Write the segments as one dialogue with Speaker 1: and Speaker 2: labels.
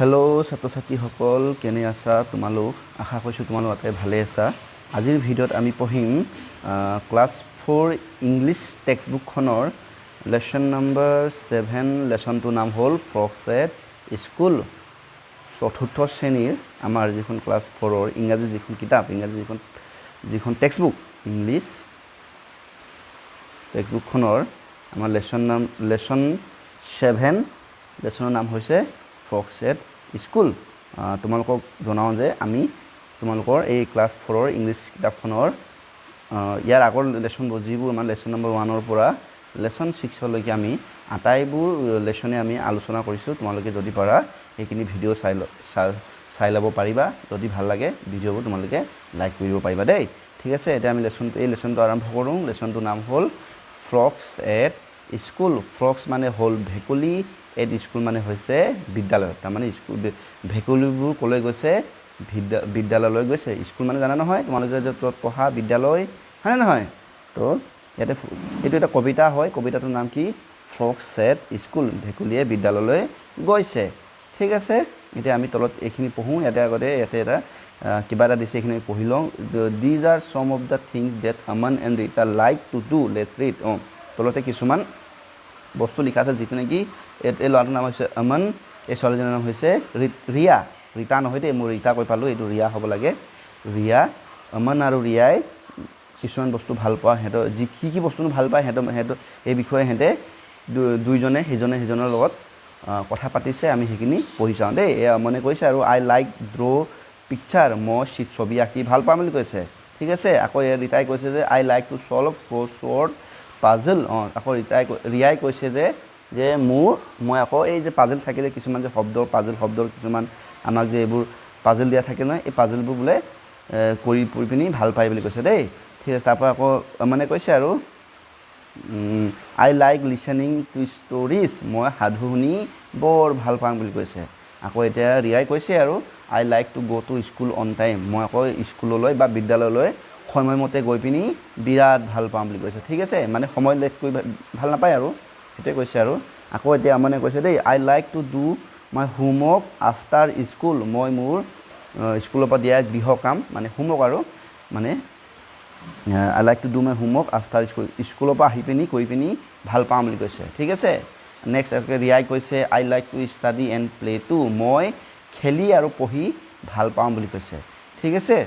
Speaker 1: hello' ছাত্ৰ-ছাত্ৰীসকল কেনে আছা তোমালোক আশা কৰিছোঁ তোমালোক আটাই ভালে আছা আজিৰ ভিডিঅ'ত আমি পঢ়িম ক্লাছ 4 ইংলিছ টেক্সটবুকখনৰ লেসন নম্বৰ 7 লেসনটো নাম হ'ল ফ্ৰকছ এট স্কুল চতুৰ্থ শ্ৰেণীৰ আমাৰ যিখন ক্লাছ 4ৰ ইংৰাজী যিখন কিতাপ ইংৰাজী যিখন টেক্সটবুক ইংলিছ টেক্সটবুকখনৰ আমাৰ লেসন 7 লেসনৰ নাম হৈছে ফ্ৰকছ এট স্কুল তোমালোকক জনাওঁ যে আমি তোমালোকৰ এই ক্লাছ 4ৰ ইংলিছ কিতাপখনৰ ইয়াৰ আগৰ লেসনবোৰ যিবোৰ আমাৰ লেসন নম্বৰ 1ৰ পৰা লেসন 6লৈকে আমি আটাইবোৰ লেসনে আমি আলোচনা কৰিছোঁ তোমালোকে যদি পাৰা এইখিনি ভিডিঅ' চাই ল'ব পাৰিবা যদি ভাল লাগে ভিডিঅ'বোৰ তোমালোকে লাইক কৰিব পাৰিবা দেই ঠিক আছে এতিয়া আমি এই লেসনটো আৰম্ভ কৰোঁ লেসনটোৰ নাম হ'ল ফ্ৰকছ এট স্কুল ফ্ৰকছ মানে হ'ল ভেকুলী এট স্কুল মানে হৈছে বিদ্যালয় তাৰমানে স্কুল ভেকুলীবোৰ ক'লৈ গৈছে বিদ্যালয়লৈ গৈছে স্কুল মানে জানা নহয় তোমালোকে যে পঢ়া বিদ্যালয় হয়নে নহয় তো ইয়াতে এইটো এটা কবিতা হয় কবিতাটোৰ নাম কি ফ্ৰকছ এট স্কুল ভেকুলীয়ে বিদ্যালয়লৈ গৈছে ঠিক আছে এতিয়া আমি তলত এইখিনি পঢ়োঁ ইয়াতে আগতে ইয়াতে এটা কিবা এটা দিছে এইখিনি পঢ়ি লওঁ these are some of the things that Aman and Rita like to do let's read তলতে কিছুমান বস্তু লিখা আছে যিটো নেকি এই ল'ৰাটোৰ নাম হৈছে আমান এই ছোৱালীজনীৰ নাম হৈছে ৰিয়া ৰীতা নহয় দেই মই ৰীতা কৈ পালোঁ এইটো ৰিয়া হ'ব লাগে ৰিয়া আমান আৰু ৰিয়াই কিছুমান বস্তু ভাল পোৱা সিহঁতৰ কি বস্তুনো ভাল পায় সিহঁতৰ এই বিষয়ে সিহঁতে দুইজনে সিজনৰ লগত কথা পাতিছে আমি সেইখিনি পঢ়ি চাওঁ দেই এই আমনে কৈছে আৰু আই লাইক ড্ৰ পিকচাৰ মই ছবি আঁকি ভাল পাওঁ বুলি কৈছে ঠিক আছে আকৌ ৰীতাই কৈছে যে I like to solve crossword puzzle আকৌ ৰিয়াই কৈছে যে মই আকৌ এই যে পাজল থাকে যে কিছুমান যে পাজল শব্দৰ কিছুমান আমাক যে এইবোৰ পাজল দিয়া থাকে নহয় এই পাজলবোৰ বোলে কৰি পিনি ভাল পায় বুলি কৈছে দেই ঠিক আছে তাৰপৰা আকৌ মানে কৈছে আৰু আই লাইক লিচেনিং টু ষ্টৰিজ মই সাধু শুনি বৰ ভাল পাওঁ বুলি কৈছে আকৌ এতিয়া ৰিয়াই কৈছে আৰু আই লাইক টু গ' টু স্কুল অন টাইম মই আকৌ স্কুললৈ বা বিদ্যালয়লৈ সময়মতে গৈ পিনি বিৰাট ভাল পাওঁ বুলি কৈছে ঠিক আছে মানে সময় লেট কৰি ভাল নাপায় আৰু সেইটোৱে কৈছে আৰু আকৌ এতিয়া মানে কৈছে দেই I like to do my homework after school মই মোৰ স্কুলৰ পৰা দিয়া গৃহ কাম মানে হোমৱৰ্ক আৰু মানে I like to do my homework আফটাৰ স্কুলৰ পৰা আহি পিনি কৰি পিনি ভাল পাওঁ বুলি কৈছে ঠিক আছে নেক্সট ৰিয়াই কৈছে I like to study and play too মই খেলি আৰু পঢ়ি ভাল পাওঁ বুলি কৈছে ঠিক আছে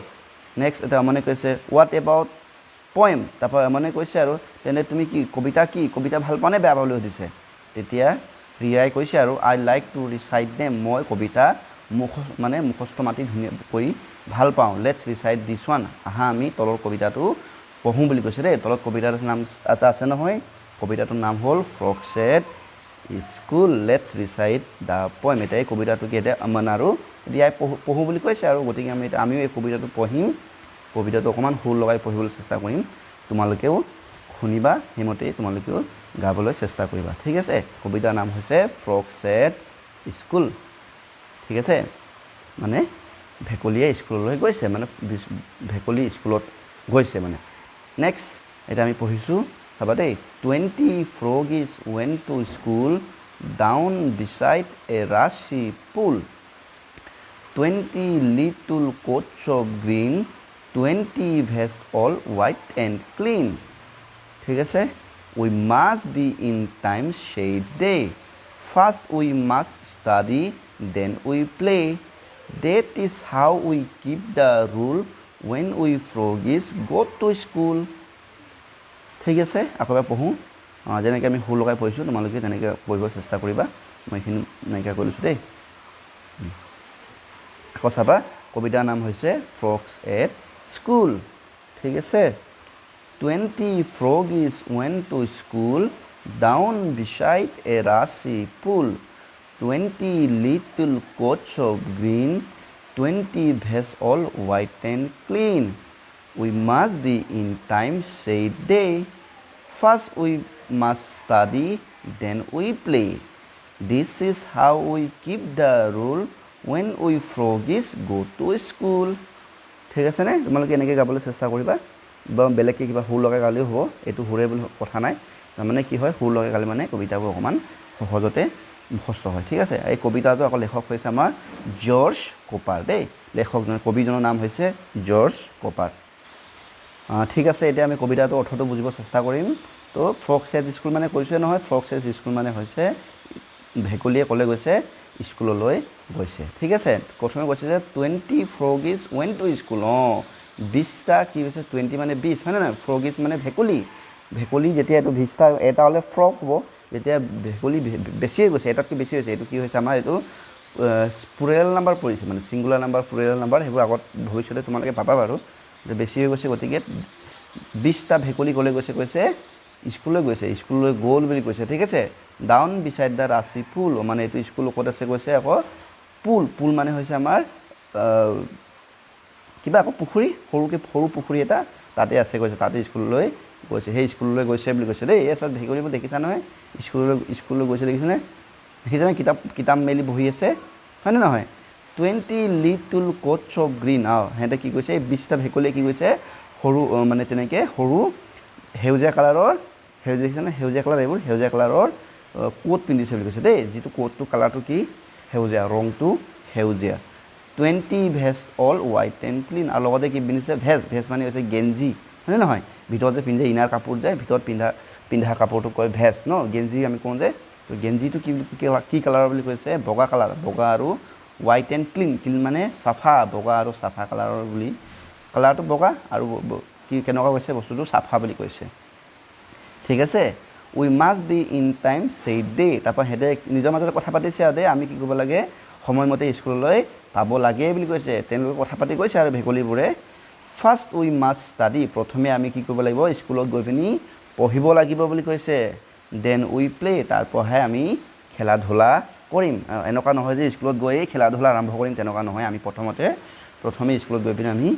Speaker 1: নেক্সট এটা মানে কৈছে হোৱাট এবাউট পয়েম তাৰপৰা মানে কৈছে আৰু তেনে তুমি কি কবিতা ভাল পোৱা নে বেয়া পাবলৈ সুধিছে তেতিয়া ৰিয়াই কৈছে আৰু আই লাইক টু ৰিচাইট দেম মই কবিতা মুখস্থ মাতি ধুনীয়া কৰি ভাল পাওঁ লেটছ ৰিচাইট দিছ ওৱান আহা আমি তলৰ কবিতাটো পঢ়োঁ বুলি কৈছে দেই তলত কবিতাটোৰ নাম এটা আছে নহয় কবিতাটোৰ নাম হ'ল frogs at school let's recite the poem এতিয়া এই কবিতাটো কি এতিয়া আমান আৰু ৰিয়াই পঢ়োঁ বুলি কৈছে আৰু গতিকে আমিও এই কবিতাটো পঢ়িম কবিতাটো অকণমান সুৰ লগাই পঢ়িবলৈ চেষ্টা কৰিম তোমালোকেও শুনিবা সেইমতেই তোমালোকেও গাবলৈ চেষ্টা কৰিবা ঠিক আছে কবিতাৰ নাম হৈছে ফ্ৰকছ এট স্কুল ঠিক আছে মানে ভেকুলীয়ে স্কুললৈ গৈছে মানে ভেকুলী স্কুলত গৈছে মানে নেক্সট এতিয়া আমি পঢ়িছোঁ চাবা দেই 20 froggies went to school down beside a rushy pool 20 little coats of green 20 vests all white and clean ঠিক আছে we must be in time shade day first we must study then we play that is how we keep the rule when we froggies go to school ঠিক আছে আকৌ পঢ়োঁ যেনেকৈ আমি সুৰ লগাই পঢ়িছোঁ তোমালোকে তেনেকৈ পঢ়িব চেষ্টা কৰিবা মই এইখিনি নাইকিয়া কৰি লৈছোঁ দেই আকৌ চাবা কবিতাৰ নাম হৈছে ফ্ৰকছ এট স্কুল ঠিক আছে 20 froggies went to school down beside a rushy pool 20 little coats of green 20 vests all white and clean we must be in time said day first we must study then we play this is how we keep the rule when we froggies go to school ঠিক আছে নে তোমালোকে এনেকৈ গাবলৈ চেষ্টা কৰিবা বা বেলেগকৈ কিবা সুৰ লগাই গালেও হ'ব এইটো সুৰে বুলি কথা নাই তাৰমানে কি হয় সুৰ লগাই গালে মানে কবিতাবোৰ অকণমান সহজতে মুখস্থ হয় ঠিক আছে এই কবিতাটোৰ আকৌ লেখক হৈছে আমাৰ জৰ্জ কোপাৰ দেই লেখকজন কবিজনৰ নাম হৈছে জৰ্জ কোপাৰ ঠিক আছে এতিয়া আমি কবিতাটোৰ অৰ্থটো বুজিব চেষ্টা কৰিম তো ফ্ৰগছেট স্কুল মানে কৈছোৱে নহয় ফ্ৰগছেট স্কুল মানে হৈছে ভেকুলীয়ে ক'লে গৈছে স্কুললৈ গৈছে ঠিক আছে প্ৰথমে কৈছে যে 20 ফ্ৰগিজ ৱেণ্ট টু স্কুল 20টা কি হৈছে 20 মানে 20 হয় না ফ্ৰগিজ মানে ভেকুলী যেতিয়া এইটো 20টা এটা হ'লে ফ্ৰগ হ'ব যেতিয়া ভেকুলী বেছি হৈ গৈছে এটাতকৈ বেছি হৈছে এইটো কি হৈছে আমাৰ এইটো প্লুৰেল নাম্বাৰ পৰিছে মানে ছিংগুলাৰ নাম্বাৰ প্লুৰেল নাম্বাৰ সেইবোৰ আগত ভৱিষ্যতে তোমালোকে পাবা বাৰু বেছি হৈ গৈছে গতিকে 20টা ভেকুলী ক'লে কৈছে স্কুললৈ গ'ল বুলি কৈছে ঠিক আছে ডাউন বিচাইড দ্য ৰাচি পুল মানে এইটো স্কুল ক'ত আছে কৈছে আকৌ পুল মানে হৈছে আমাৰ কিবা আকৌ পুখুৰী সৰু পুখুৰী এটা তাতে আছে কৈছে তাতে স্কুললৈ গৈছে সেই স্কুললৈ গৈছে বুলি কৈছে দেই এই চব ভেকুলীবোৰ দেখিছা নহয় স্কুললৈ গৈছে দেখিছেনে কিতাপ মেলি বহি আছে হয়নে নহয় 20 লিটল কোটছ অফ গ্ৰীণ সিহঁতে কি কৈছে 20টা ভেকুলীয়ে কি কৈছে সৰু মানে তেনেকৈ সৰু সেউজীয়া কালাৰৰ সেউজীয়া কালাৰ এইবোৰ সেউজীয়া কালাৰৰ কোট পিন্ধিছে বুলি কৈছে দেই যিটো কোটটো কালাৰটো কি সেউজীয়া ৰংটো সেউজীয়া 20 veg all white and clean আৰু লগতে কি পিন্ধিছে ভেজ মানে হৈছে গেঞ্জি হয়নে নহয় ভিতৰত যে পিন্ধে ইনাৰ কাপোৰ যে ভিতৰত পিন্ধা কাপোৰটো কয় ভেজ ন গেঞ্জি আমি কওঁ যে গেঞ্জিটো কি কালাৰৰ বুলি কৈছে বগা কালাৰ বগা আৰু হোৱাইট এণ্ড ক্লিন মানে চাফা বগা আৰু চাফা কালাৰৰ বুলি কালাৰটো বগা আৰু কি কেনেকুৱা কৈছে বস্তুটো চাফা বুলি কৈছে ঠিক আছে we must be in time said they তাৰপৰা সিহঁতে নিজৰ মাজতে কথা পাতিছে আৰু দেই আমি কি কৰিব লাগে সময়মতে স্কুললৈ পাব লাগে বুলি কৈছে তেওঁলোকে কথা পাতি কৈছে আৰু ভেকুলীবোৰে ফাৰ্ষ্ট উই মাষ্ট ষ্টাডি প্ৰথমে আমি কি কৰিব লাগিব স্কুলত গৈ পিনি পঢ়িব লাগিব বুলি কৈছে দেন উই প্লে তাৰপৰাহে আমি খেলা ধূলা কৰিম এনেকুৱা নহয় যে স্কুলত গৈ খেলা ধূলা আৰম্ভ কৰিম তেনেকুৱা নহয় আমি প্ৰথমে স্কুলত গৈ পিনি আমি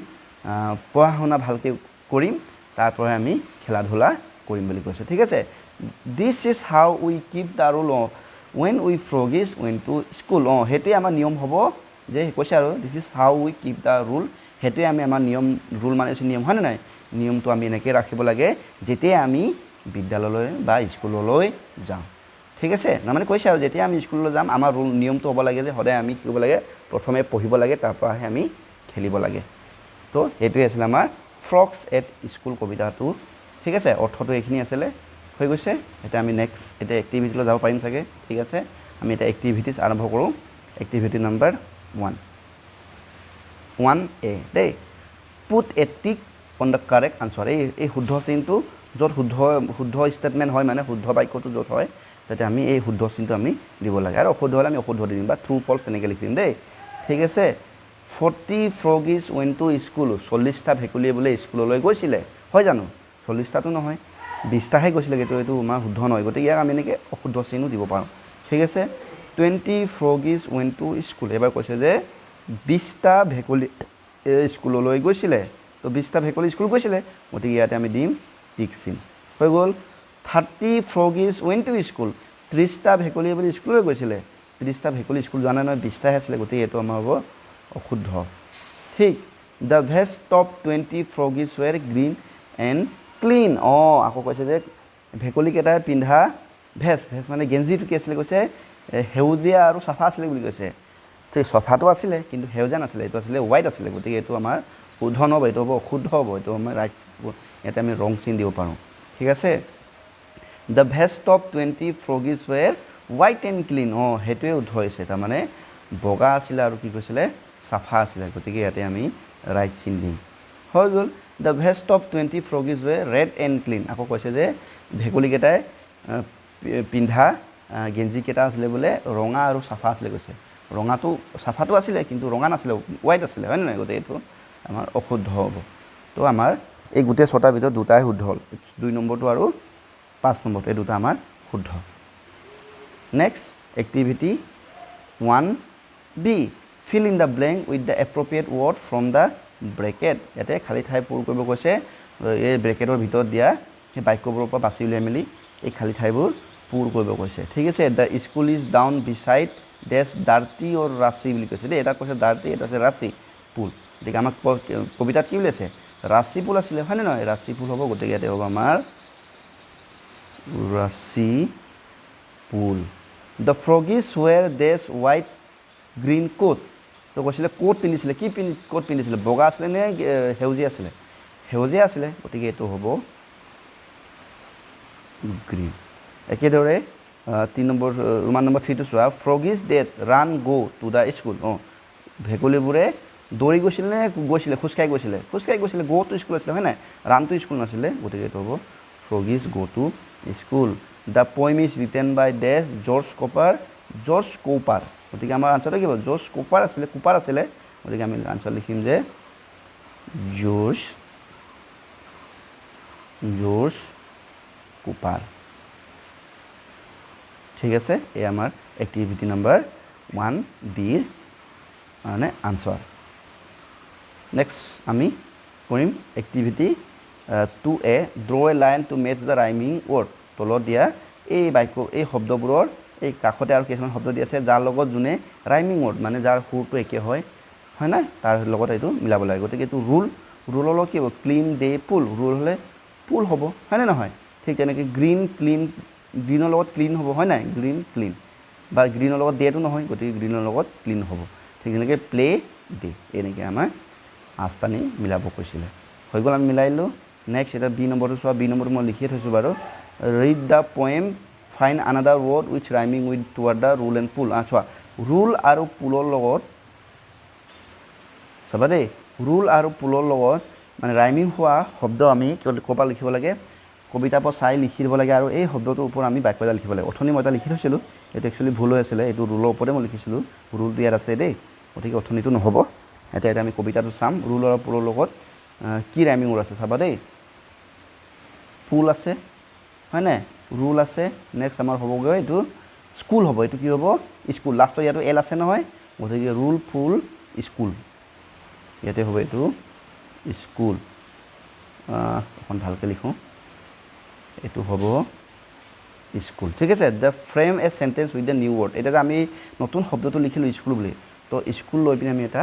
Speaker 1: পঢ়া শুনা ভালকৈ কৰিম তাৰপৰা আমি খেলা ধূলা কৰিম বুলি কৈছে ঠিক আছে this is how we keep the rule when we froggies ৱেন টু স্কুল সেইটোৱে আমাৰ নিয়ম হ'ব যে কৈছে আৰু this is how we keep the rule সেইটোৱে আমি আমাৰ ৰুল মানে হৈছে নিয়ম হয়নে নাই নিয়মটো আমি এনেকৈ ৰাখিব লাগে যেতিয়া আমি বিদ্যালয়লৈ বা স্কুললৈ যাওঁ ঠিক আছে তাৰমানে কৈছে আৰু যেতিয়া আমি স্কুললৈ যাম আমাৰ নিয়মটো হ'ব লাগে যে সদায় আমি কি কৰিব লাগে প্ৰথমে পঢ়িব লাগে তাৰপৰাহে আমি খেলিব লাগে তো এইটোৱে আছিলে আমাৰ ফ্ৰগছ এট স্কুল কবিতাটো ঠিক আছে অৰ্থটো এইখিনি আছিলে হৈ গৈছে এতিয়া আমি এতিয়া এক্টিভিটিলৈ যাব পাৰিম চাগে ঠিক আছে আমি এতিয়া এক্টিভিটিছ আৰম্ভ কৰোঁ এক্টিভিটি নাম্বাৰ 1A দেই put a tick on the correct answer এই শুদ্ধ চিনটো য'ত শুদ্ধ ষ্টেটমেণ্ট হয় মানে শুদ্ধ বাক্যটো য'ত হয় তাতে আমি এই শুদ্ধ চিনটো আমি দিব লাগে আৰু অশুদ্ধ হ'লে আমি অশুদ্ধ দি দিম বা ট্ৰু ফল্ছ তেনেকৈ লিখিম দেই ঠিক আছে 40 ফ্ৰগিজ ৱেণ্ট টু স্কুল 40টা ভেকুলীয়ে বোলে স্কুললৈ গৈছিলে হয় জানো 40টাটো নহয় 20টাহে গৈছিলে এইটো আমাৰ শুদ্ধ নহয় গতিকে ইয়াক আমি এনেকৈ অশুদ্ধ চিনো দিব পাৰোঁ ঠিক আছে 20 ফ্ৰগিজ ৱেণ্ট টু স্কুল এবাৰ কৈছে যে 20টা ভেকুলী স্কুললৈ গৈছিলে তো 20টা ভেকুলী স্কুল গৈছিলে গতিকে ইয়াতে আমি দিম টিক চিন হৈ গ'ল 30 ফ্ৰগিজ ৱেণ্ট টু স্কুল 30টা ভেকুলী বুলি স্কুললৈ গৈছিলে 30টা ভেকুলী স্কুল যোৱা নাই নহয় 20টাহে আছিলে গতিকে এইটো আমাৰ হ'ব অশুদ্ধ ঠিক the vest of 20 froggies were green and clean আকৌ কৈছে যে ভেকুলীকেইটাই পিন্ধা ভেজ মানে গেঞ্জিটো কি আছিলে কৈছে সেউজীয়া আৰু চাফা আছিলে বুলি কৈছে ঠিক চফাটো আছিলে কিন্তু সেউজীয়া নাছিলে এইটো আছিলে হোৱাইট আছিলে গতিকে এইটো আমাৰ শুদ্ধ নহ'ব এইটো হ'ব অশুদ্ধ হ'ব এইটো আমাৰ ৰাইট ইয়াতে আমি ৰং চিন দিব পাৰোঁ ঠিক আছে the vest of 20 froggies were white and clean সেইটোৱে শুদ্ধ হৈছে তাৰমানে বগা আছিলে আৰু কি কৈছিলে চাফা আছিলে গতিকে ইয়াতে আমি ৰাইট চিন দিম হৈ গ'ল the vest of 20 froggies were red and clean আকৌ কৈছে যে ভেকুলীকেইটাই পিন্ধা গেঞ্জিকেইটা আছিলে বোলে ৰঙা আৰু চাফা আছিলে কৈছে ৰঙাটো চাফাটো আছিলে কিন্তু ৰঙা নাছিলে হোৱাইট আছিলে হয়নে নাই গতিকে এইটো আমাৰ অশুদ্ধ হ'ব তো আমাৰ এই গোটেই 6টাৰ ভিতৰত 2টাই শুদ্ধ হ'ল 2 নম্বৰটো আৰু 5 নম্বৰটো এই 2টা আমাৰ শুদ্ধ next activity 1B fill in the blank with the appropriate word from the bracket ইয়াতে খালী ঠাই পূৰ কৰিব কৈছে এই ব্ৰেকেটৰ ভিতৰত দিয়া সেই বাক্যবোৰৰ পৰা বাছি উলিয়াই মেলি এই খালী ঠাইবোৰ পূৰ কৰিব কৈছে ঠিক আছে the school is down beside this dirty or rushy বুলি কৈছে দেই এটা কৈছে ডাৰ্টি এটা আছে ৰাচি পুল গতিকে আমাক কবিতাত কি উলিয়াইছে ৰাচি পুল আছিলে হয়নে নহয় ৰাচি পুল হ'ব গতিকে ইয়াতে হ'ব আমাৰ rushy pool the froggies were this white green coat তো কৈছিলে কোট পিন্ধিছিলে কি কোট পিন্ধিছিলে বগা আছিলে নে সেউজীয়া আছিলে সেউজীয়া আছিলে গতিকে এইটো হ'ব গ্ৰীণ একেদৰে 3 নম্বৰ ৰোমান নম্বৰ 3 টো চোৱা froggies that ran go to the school ভেকুলীবোৰে দৌৰি গৈছিলে নে গৈছিলে খোজকাঢ়ি গৈছিলে গো টু স্কুল আছিলে হয় নাই ৰান টু স্কুল নাছিলে গতিকে এইটো হ'ব froggies go to school the poem is written by this George Cooper গতিকে আমাৰ আনচাৰটো কি হ'ব জৰ্জ কুপাৰ আছিলে গতিকে আমি আনচাৰ লিখিম যে জৰ্জ কুপাৰ ঠিক আছে এই আমাৰ এক্টিভিটি নম্বৰ 1 মানে আনসাৰ নেক্সট আমি কৰিম activity 2A draw a line to match the rhyming word তলত দিয়া এই বাক্য এই শব্দবোৰৰ এই কাষতে আৰু কিছুমান শব্দ দি আছে যাৰ লগত যোনে ৰাইমিং ৱৰ্ড মানে যাৰ সুৰটো একে হয় না তাৰ লগত এইটো মিলাব লাগে গতিকে এইটো ৰুলৰ লগত কি হ'ব ক্লিন ডে পুল ৰুল হ'লে পুল হ'ব হয় নে নহয় ঠিক তেনেকৈ গ্ৰীনৰ লগত ক্লিন হ'ব হয় নাই গ্ৰীণ ক্লিন বা গ্ৰীনৰ লগত ডেটো নহয় গতিকে গ্ৰীনৰ লগত ক্লিন হ'ব ঠিক তেনেকৈ প্লে ডে এনেকৈ আমাৰ আস্তানি মিলাব কৈছিলে হৈ গ'ল আমি মিলাইলোঁ নেক্সট এটা বি নম্বৰটো চোৱা বি নম্বৰটো মই লিখিয়ে থৈছোঁ বাৰু read the poem find another word with rhyming with toward the rule and pool চোৱা ৰুল আৰু পুলৰ লগত চাবা দেই ৰুল আৰু পুলৰ লগত মানে ৰাইমিং হোৱা শব্দ আমি ক'ৰপৰা লিখিব লাগে কবিতাৰ পৰা চাই লিখি দিব লাগে আৰু এই শব্দটোৰ ওপৰত আমি বাক্য এটা লিখিব লাগে অথনি মই এটা লিখি থৈছিলোঁ এইটো একচুৱেলি ভুল হৈ আছিলে এইটো ৰুলৰ ওপৰতে মই লিখিছিলোঁ ৰুলটো ইয়াত আছে দেই গতিকে অথনিটো নহ'ব এতিয়া আমি কবিতাটো চাম ৰুল আৰু পুলৰ লগত কি ৰাইমিং ৱৰ্ড আছে চাবা দেই পুল আছে হয় নাই ৰুল আছে নেক্সট আমাৰ হ'বগৈ এইটো স্কুল হ'ব এইটো কি হ'ব স্কুল লাষ্টত ইয়াতো এল আছে নহয় গতিকে ৰুল পুল স্কুল ইয়াতে হ'ব এইটো স্কুল অকণ ভালকৈ লিখোঁ এইটো হ'ব স্কুল ঠিক আছে the frame A sentence with the new word এতিয়া আমি নতুন শব্দটো লিখিলোঁ স্কুল বুলি তো স্কুল লৈ পিনে আমি এটা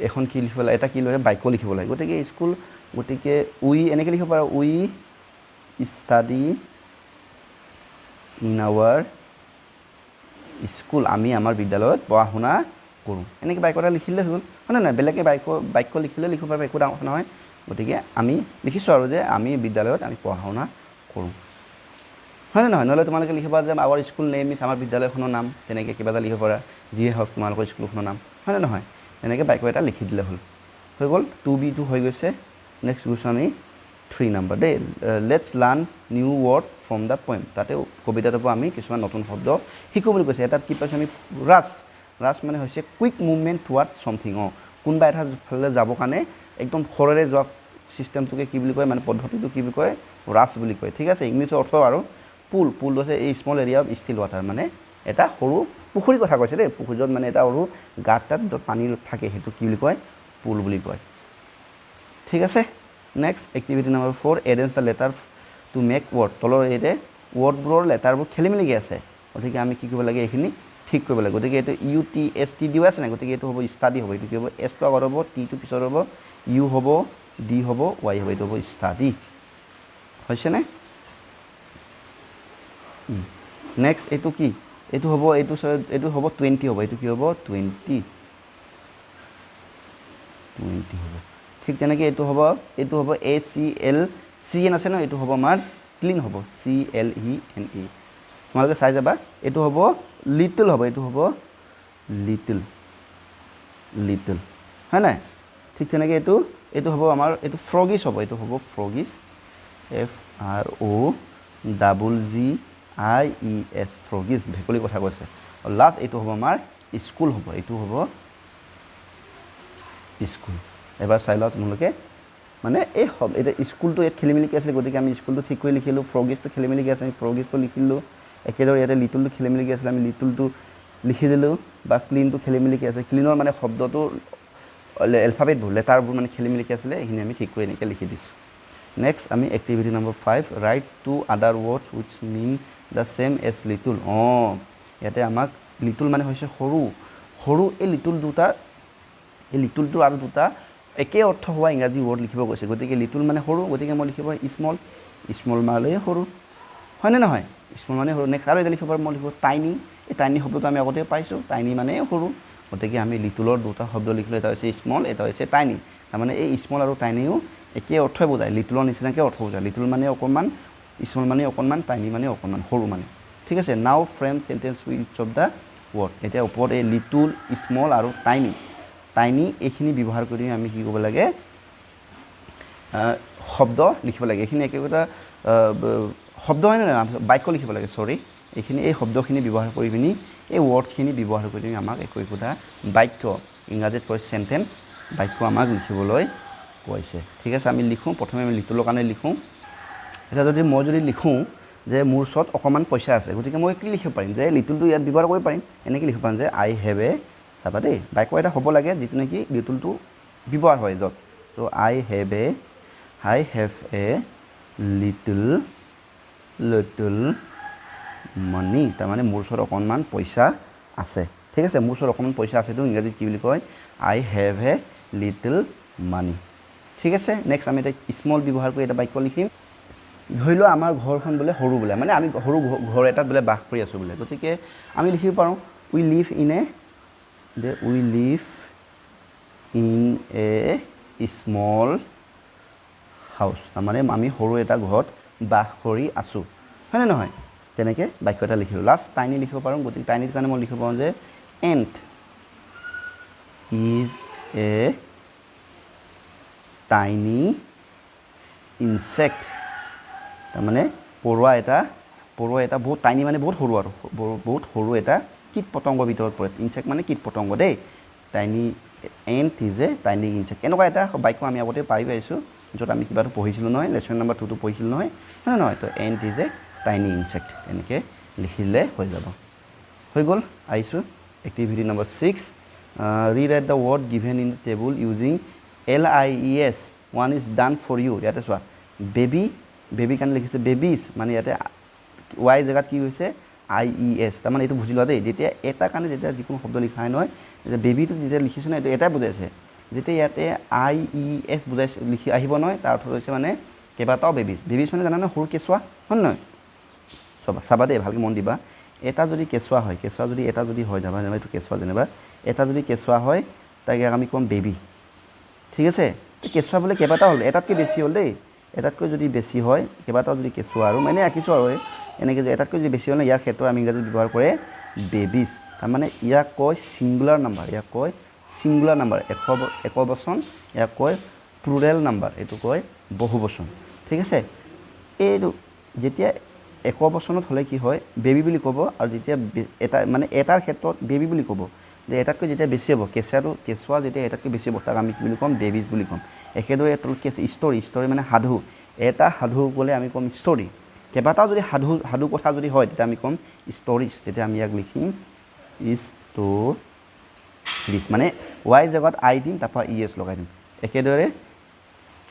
Speaker 1: এখন কি লিখিব লাগে এটা কি লৈ বাক্য লিখিব লাগে গতিকে স্কুল গতিকে উই এনেকৈ লিখিব পাৰোঁ উই ষ্টাডি ইন আৱাৰ স্কুল আমি আমাৰ বিদ্যালয়ত পঢ়া শুনা কৰোঁ এনেকৈ বাক্য এটা লিখিলে হৈ গ'ল হয় নহয় বেলেগে বাক্য লিখিলে লিখিব পাৰিব একো ডাঙৰ কথা নহয় গতিকে আমি লিখিছোঁ আৰু যে আমি বিদ্যালয়ত আমি পঢ়া শুনা কৰোঁ হয় নহয় নহ'লে তোমালোকে লিখিবা যে আৱাৰ স্কুল নেম ইজ আমাৰ বিদ্যালয়খনৰ নাম তেনেকৈ কিবা এটা লিখিব পাৰা যিয়ে হওক তোমালোকৰ স্কুলখনৰ নাম হয় নহয় এনেকৈ বাক্য এটা লিখি দিলে হ'ল হৈ গ'ল 2B হৈ গৈছে নেক্সট গৈছোঁ আমি 3 নম্বৰ দেই let's learn new word from the poem তাতে কবিতাটোৰ পৰা আমি কিছুমান নতুন শব্দ শিকোঁ বুলি কৈছে এটাত কি পাইছোঁ আমি ৰাছ মানে হৈছে কুইক মুভমেণ্ট টুৱাৰ্ড ছামথিং কোনোবা এটা ফালে যাবৰ কাৰণে একদম খৰেৰে যোৱা ছিষ্টেমটোকে কি বুলি কয় মানে পদ্ধতিটো কি বুলি কয় ৰাছ বুলি কয় ঠিক আছে ইংলিছৰ অৰ্থ আৰু পুল হৈছে এই small area of still water মানে এটা সৰু পুখুৰীৰ কথা কৈছে দেই পুখুৰীত মানে এটা সৰু গাঁত তাত য'ত পানী থাকে সেইটো কি বুলি কয় পুল বুলি কয় ঠিক আছে next activity number 4 arrange the letter to make word তলৰ এইতে ৱৰ্ডবোৰৰ লেটাৰবোৰ খেলি মেলিকৈ আছে গতিকে আমি কি কৰিব লাগে এইখিনি ঠিক কৰিব লাগে গতিকে এইটো UTST দিও আছে নাই গতিকে এইটো হ'ব ষ্টাডি হ'ব এইটো কি হ'ব এছটো আগত হ'ব টিটো পিছত হ'ব ইউ হ'ব ডি হ'ব ৱাই হ'ব এইটো হ'ব ষ্টাডি হৈছেনে নেক্সট এইটো কি এইটো হ'ব এইটো হ'ব 20 হ'ব এইটো কি হ'ব 20 হ'ব ঠিক তেনেকৈ এইটো হ'ব ACLCN আছে ন এইটো হ'ব আমাৰ ক্লিন হ'ব CLENE তোমালোকে চাই যাবা এইটো হ'ব লিটল হ'ব এইটো হ'ব লিটল হয় নাই ঠিক তেনেকৈ এইটো হ'ব আমাৰ এইটো ফ্ৰগিছ হ'ব এইটো হ'ব ফ্ৰগিছ FROGGIES ফ্ৰগিছ ভেকুলী কথা কৈছে আৰু লাষ্ট এইটো হ'ব আমাৰ স্কুল হ'ব এইটো হ'ব স্কুল এবাৰ চাই লোৱা তোমালোকে মানে এই এতিয়া স্কুলটো ইয়াত খেলি মেলিকৈ আছিলে গতিকে আমি স্কুলটো ঠিক কৰি লিখিলোঁ ফ্ৰগিছটো খেলি মেলিকৈ আছে আমি ফ্ৰগিছটো লিখিলোঁ একেদৰে ইয়াতে লিটলটো খেলি মেলিকৈ আছিলে আমি লিটলটো লিখি দিলোঁ বা ক্লিনটো খেলি মেলিকৈ আছে ক্লিনৰ মানে শব্দটো এলফাবেটবোৰ লেটাৰবোৰ মানে খেলি মেলিকৈ আছিলে এইখিনি আমি ঠিক কৰি এনেকৈ লিখি দিছোঁ নেক্সট আমি activity number 5 write two other words which mean the same as little ইয়াতে আমাক লিটল মানে হৈছে সৰু এই লিটলটো আৰু দুটা একে অৰ্থ হোৱা ইংৰাজী ৱৰ্ড লিখিব কৈছে গতিকে লিটল মানে সৰু গতিকে মই লিখিব স্মল মানে সৰু হয়নে নহয় স্মল মানে সৰু নেক্সট আৰু এটা লিখিব পাৰোঁ মই লিখিব টাইনি এই টাইনি শব্দটো আমি আগতে পাইছোঁ টাইনি মানে সৰু গতিকে আমি লিটলৰ দুটা শব্দ লিখিলোঁ এটা হৈছে স্মল এটা হৈছে টাইনি তাৰমানে এই স্মল আৰু টাইনিও একে অৰ্থই বুজায় লিটলৰ নিচিনাকৈ অৰ্থ বুজায় লিটল মানে অকণমান স্মল মানে অকণমান টাইনি মানে অকণমান সৰু মানে ঠিক আছে now frame sentence with each of the word এতিয়া ওপৰত এই লিটল স্মল আৰু টাইনি এইখিনি ব্যৱহাৰ কৰি আমি কি কৰিব লাগে শব্দ লিখিব লাগে এইখিনি একেটা শব্দ হয় নহয় বাক্য লিখিব লাগে চৰি এইখিনি এই শব্দখিনি ব্যৱহাৰ কৰি পিনি এই ৱৰ্ডখিনি ব্যৱহাৰ কৰি আমাক একোটা বাক্য ইংৰাজীত কয় চেণ্টেন্স বাক্য আমাক লিখিবলৈ কৈছে ঠিক আছে আমি লিখোঁ প্ৰথমে আমি লিটলৰ কাৰণে লিখোঁ এতিয়া যদি মই যদি লিখোঁ যে মোৰ ওচৰত অকণমান পইচা আছে গতিকে মই কি লিখিব পাৰিম যে লিটলটো ইয়াত ব্যৱহাৰ কৰিব পাৰিম এনেকৈ লিখিব পাৰিম যে আই হেভ এ চাবা দেই বাক্য এটা হ'ব লাগে যিটো নেকি লিটলটো ব্যৱহাৰ হয় য'ত ত' আই হেভ এ লিটল মানি তাৰমানে মোৰ ওচৰত অকণমান পইচা আছে ঠিক আছে মোৰ ওচৰত অকণমান পইচা আছেতো ইংৰাজীত কি বুলি কয় আই হেভ এ লিটল মানি ঠিক আছে নেক্সট আমি এটা স্মল ব্যৱহাৰ কৰি এটা বাক্য লিখিম ধৰি লোৱা আমাৰ ঘৰখন বোলে সৰু বোলে মানে আমি সৰু ঘৰ এটাত বোলে বাস কৰি আছোঁ বোলে গতিকে আমি লিখিব পাৰোঁ we live in a small house তাৰমানে আমি সৰু এটা ঘৰত বাস কৰি আছোঁ হয়নে নহয় তেনেকৈ বাক্য এটা লিখিলোঁ লাষ্ট টাইনি লিখিব পাৰোঁ গতিকে টাইনিৰ কাৰণে মই লিখিব পাৰোঁ যে and is a tiny insect তাৰমানে পৰুৱা এটা বহুত টাইনি মানে বহুত সৰু আৰু বহুত সৰু এটা কীট পতংগৰ ভিতৰত পৰে ইনচেক্ট মানে কীট পতংগ দেই tiny and is a tiny insect এনেকুৱা এটা বাক্য আমি আগতে পাই পাইছোঁ য'ত আমি কিবাটো পঢ়িছিলোঁ নহয় লেচন নম্বৰ 2টো পঢ়িছিলোঁ নহয় নহয় তো ant is a tiny insect এনেকৈ লিখিলে হৈ যাব হৈ গ'ল আহিছোঁ activity number 6 rewrite the word given in the table using LIES one is done for you ইয়াতে চোৱা বেবী কাৰণে লিখিছে বেবিজ মানে ইয়াতে ৱাই জেগাত কি হৈছে IES তাৰমানে এইটো বুজি লোৱা দেই যেতিয়া এটা কাৰণে যেতিয়া যিকোনো শব্দ লিখা হয় নহয় বেবীটো যেতিয়া লিখিছোঁ নহয় এইটো এটাই বুজাইছে যেতিয়া ইয়াতে IES লিখি আহিব নহয় তাৰ অৰ্থ হৈছে মানে কেইবাটাও বেবিজ মানে জানা নহয় সৰু কেঁচুৱা হয় নহয় চাবা দেই ভালকৈ মন দিবা এটা যদি কেঁচুৱা হয় যদি এটা যদি হয় যাবা এইটো কেঁচুৱা যেনিবা এটা যদি কেঁচুৱা হয় তাকে আমি ক'ম বেবী ঠিক আছে কেঁচুৱা বোলে কেইবাটাও হ'ল এটাতকৈ বেছি হ'ল দেই এটাতকৈ যদি বেছি হয় কেইবাটাও যদি কেঁচুৱা আৰু মানে আঁকিছোঁ আৰু এনেকৈ যে এটাতকৈ যদি বেছি হ'ল ন ইয়াৰ ক্ষেত্ৰত আমি ইংৰাজীত ব্যৱহাৰ কৰে বেবিজ তাৰমানে ইয়াক কয় ছিংগুলাৰ নাম্বাৰ একবচন ইয়াক কয় প্লুৰেল নাম্বাৰ এইটো কয় বহুবচন ঠিক আছে এইটো যেতিয়া একবচনত হ'লে কি হয় বেবী বুলি ক'ব আৰু যেতিয়া এটা মানে এটাৰ ক্ষেত্ৰত বেবী বুলি ক'ব যে এটাতকৈ যেতিয়া বেছি হ'ব কেঁচুৱা যেতিয়া এটাতকৈ বেছি হ'ব তাক আমি কি বুলি ক'ম বেবিজ বুলি ক'ম একেদৰে তলত কি আছে ষ্টৰি মানে সাধু এটা সাধু ক'লে আমি ক'ম ষ্টৰি কেইবাটাও যদি সাধু কথা যদি হয় তেতিয়া আমি ক'ম ষ্টৰিজ তেতিয়া আমি ইয়াক লিখিম ষ্টৰিজ মানে ৱাই জেগাত আই দিম তাৰপৰা ES লগাই দিম একেদৰে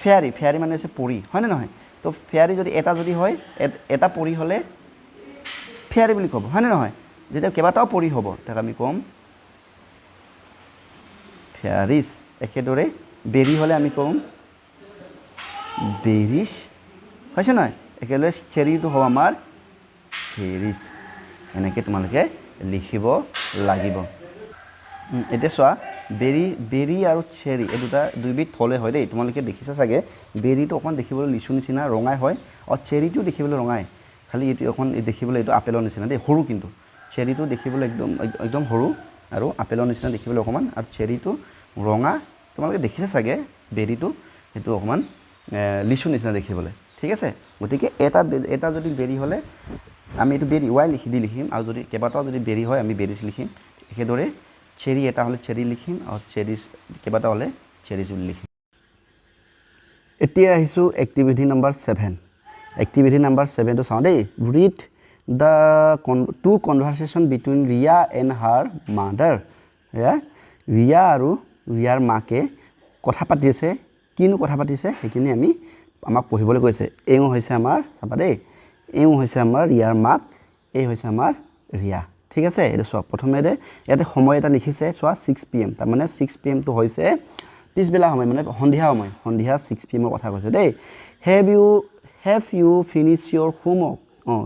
Speaker 1: ফেয়াৰী মানে হৈছে পৰী হয়নে নহয় তো ফেয়াৰী যদি এটা যদি হয় এটা পৰী হ'লে ফেয়াৰী বুলি ক'ব হয়নে নহয় যেতিয়া কেইবাটাও পৰী হ'ব তাক আমি ক'ম ফেয়াৰিজ একেদৰে বেৰী হ'লে আমি ক'ম বেৰিজ হৈছে নহয় একেদৰে চেৰিটো হ'ব আমাৰ চেৰিজ এনেকৈ তোমালোকে লিখিব লাগিব এতিয়া চোৱা বেৰী আৰু চেৰি এই দুইবিধ ফলে হয় দেই তোমালোকে দেখিছা চাগে বেৰীটো অকণমান দেখিবলৈ লিচু নিচিনা ৰঙাই হয় আৰু চেৰিটো দেখিবলৈ ৰঙাই খালি এইটো অকণ দেখিবলৈ এইটো আপেলৰ নিচিনা দেই সৰু কিন্তু চেৰিটো দেখিবলৈ একদম সৰু আৰু আপেলৰ নিচিনা দেখিবলৈ অকণমান আৰু চেৰিটো ৰঙা তোমালোকে দেখিছা চাগে বেৰীটো সেইটো অকণমান লিচু নিচিনা দেখিবলৈ ঠিক আছে গতিকে এটা যদি বেৰী হ'লে আমি এইটো বেৰী ৱাই লিখিম আৰু যদি কেইবাটাও যদি বেৰী হয় আমি বেৰিজ লিখিম একেদৰে চেৰি এটা হ'লে চেৰি লিখিম আৰু চেৰিজ কেইবাটা হ'লে চেৰিজ বুলি লিখিম এতিয়া আহিছোঁ এক্টিভিটি নম্বৰ 7 এক্টিভিটি নম্বৰ 7টো চাওঁ দেই read the to conversation between Riya and her mother Riya আৰু ৰিয়াৰ মাকে কথা পাতি আছে কিনো কথা পাতিছে সেইখিনি আমাক পঢ়িবলৈ কৈছে এওঁ হৈছে আমাৰ চাবা দেই এওঁ হৈছে আমাৰ ৰিয়াৰ মাক এই হৈছে আমাৰ ৰিয়া ঠিক আছে এইটো চোৱা প্ৰথমে ইয়াতে সময় এটা লিখিছে চোৱা 6 PM তাৰমানে 6 PMটো হৈছে পিছবেলা সময় মানে সন্ধিয়া 6 PM কথা কৈছে দেই have you finish your homework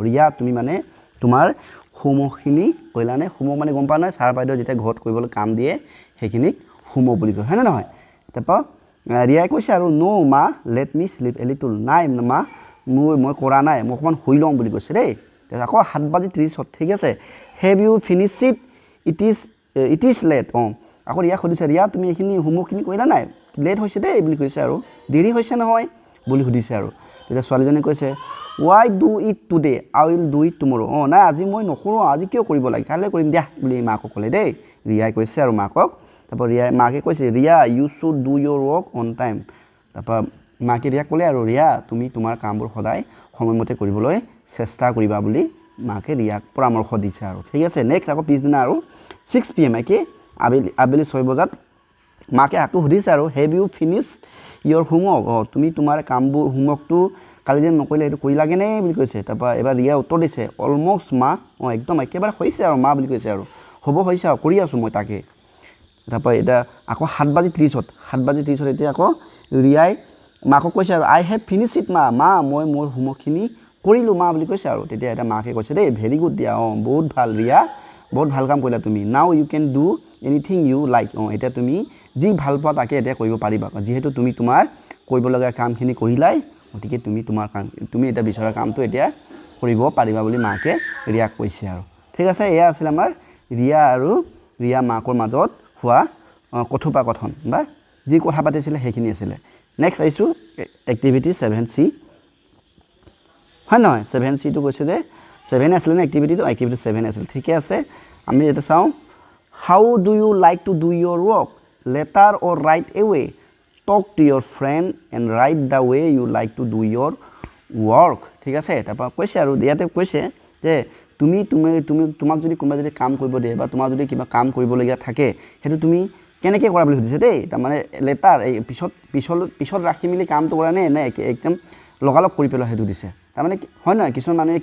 Speaker 1: Riya তুমি মানে তোমাৰ হোমৱৰ্কখিনি কৰিলানে হোমৱৰ্ক মানে গম পোৱা নহয় ছাৰ বাইদেউ যেতিয়া ঘৰত কৰিবলৈ কাম দিয়ে সেইখিনিক হোমৱৰ্ক বুলি কয় হয়নে নহয় তাৰপৰা ৰিয়াই কৈছে আৰু ন' মা let me sleep a little নাই মা মই কৰা নাই মই অকণমান শুই লওঁ বুলি কৈছে দেই আকৌ 7:30 ঠিক আছে have you finish it is late আকৌ ৰিয়া সুধিছে ৰিয়া তুমি এইখিনি হোমৱৰ্কখিনি কৰিলা নাই লেট হৈছে দেই বুলি কৈছে আৰু দেৰি হৈছে নহয় বুলি সুধিছে আৰু তেতিয়া ছোৱালীজনী কৈছে Y do it today I will do it টুমৰো নাই আজি মই নকৰোঁ আজি কিয় কৰিব লাগে কাইলৈ কৰিম দিয়া বুলি মাকক ক'লে দেই ৰিয়াই কৈছে আৰু মাকক তাৰপৰা মাকে কৈছে Riya you should do your work on time তাৰপৰা মাকে ৰিয়াক ক'লে আৰু ৰিয়া তুমি তোমাৰ কামবোৰ সদায় সময়মতে কৰিবলৈ চেষ্টা কৰিবা বুলি মাকে ৰিয়াক পৰামৰ্শ দিছে আৰু ঠিক আছে নেক্সট আকৌ পিছদিনা আৰু 6 PM একে আবেলি 6 বজাত মাকে আকৌ সুধিছে আৰু have you finish your homework তুমি তোমাৰ কামবোৰ হোমৱৰ্কটো কালি যেন নকৰিলে সেইটো কৰি লাগেনে বুলি কৈছে তাৰপৰা এবাৰ ৰিয়া উত্তৰ দিছে অলমষ্ট মা একদম একেবাৰে হৈছে আৰু মা বুলি কৈছে আৰু হ'ব হৈছে আৰু কৰি আছোঁ মই তাকে তাৰপৰা এতিয়া আকৌ 7:30 এতিয়া আকৌ ৰিয়াই মাকক কৈছে আৰু আই হেভ ফিনিছ ইট মা মই মোৰ হোমৱৰ্কখিনি কৰিলোঁ মা বুলি কৈছে আৰু তেতিয়া এটা মাকে কৈছে দেই ভেৰি গুড দিয়া বহুত ভাল ৰিয়া বহুত ভাল কাম কৰিলা তুমি now you can do anything you like এতিয়া তুমি যি ভাল পোৱা তাকে এতিয়া কৰিব পাৰিবা যিহেতু তুমি তোমাৰ কৰিবলগীয়া কামখিনি কৰিলাই গতিকে তুমি এতিয়া বিচৰা কামটো এতিয়া কৰিব পাৰিবা বুলি মাকে ৰিয়াক কৈছে আৰু ঠিক আছে এয়া আছিল আমাৰ ৰিয়া আৰু ৰিয়া মাকৰ মাজত হোৱা কথোপকথন বা যি কথা পাতিছিলে সেইখিনি আছিলে নেক্সট আহিছোঁ এক্টিভিটি 7C হয় নহয় 7Cটো কৈছে যে 7 আছিলে নে এক্টিভিটি 7 আছিল ঠিকে আছে আমি এটা চাওঁ how do you like to do your work later or right away talk to your friend and write the way you like to do your work ঠিক আছে তাৰপৰা কৈছে আৰু ইয়াতে কৈছে যে তোমাক যদি কোনোবাই যদি কাম কৰিব দিয়ে বা তোমাৰ যদি কিবা কাম কৰিবলগীয়া থাকে সেইটো তুমি কেনেকৈ কৰা বুলি সুধিছে দেই তাৰমানে লেটাৰ এই পিছত ৰাখি মেলি কামটো কৰা নে একদম লগালগ কৰি পেলোৱা সেইটো দিছে তাৰমানে হয় নহয়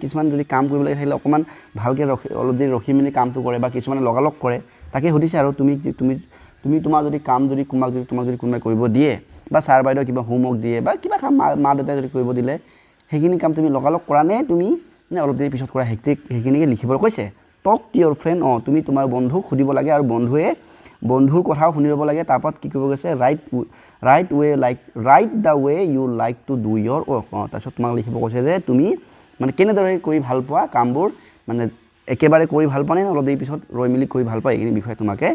Speaker 1: কিছুমান যদি কাম কৰিবলৈ থাকিলে অকণমান ভালকৈ অলপ দেৰি ৰখি মেলি কামটো কৰে বা কিছুমানে লগালগ কৰে তাকে সুধিছে আৰু তুমি তোমাৰ যদি কাম যদি তোমাক যদি কোনোবাই কৰিব দিয়ে বা ছাৰ বাইদেউ কিবা হোমৱৰ্ক দিয়ে বা কিবা কাম মা দেউতাই যদি কৰিব দিলে সেইখিনি কাম তুমি লগালগ কৰা নে তুমি নে অলপ দেৰি পিছত কৰা সেইখিনিকে লিখিবলৈ কৈছে টক টু ইয়'ৰ ফ্ৰেণ্ড তুমি তোমাৰ বন্ধুক সুধিব লাগে আৰু বন্ধুৰ কথাও শুনি ল'ব লাগে তাৰপৰা কি কৰিব গৈছে write the way you like to do your work তাৰপিছত তোমাক লিখিব কৈছে যে তুমি মানে কেনেদৰে কৰি ভাল পোৱা কামবোৰ মানে একেবাৰে কৰি ভাল পোৱা নে অলপ দেৰি পিছত ৰৈ মেলি কৰি ভাল পোৱা এইখিনি বিষয়ে তোমাকে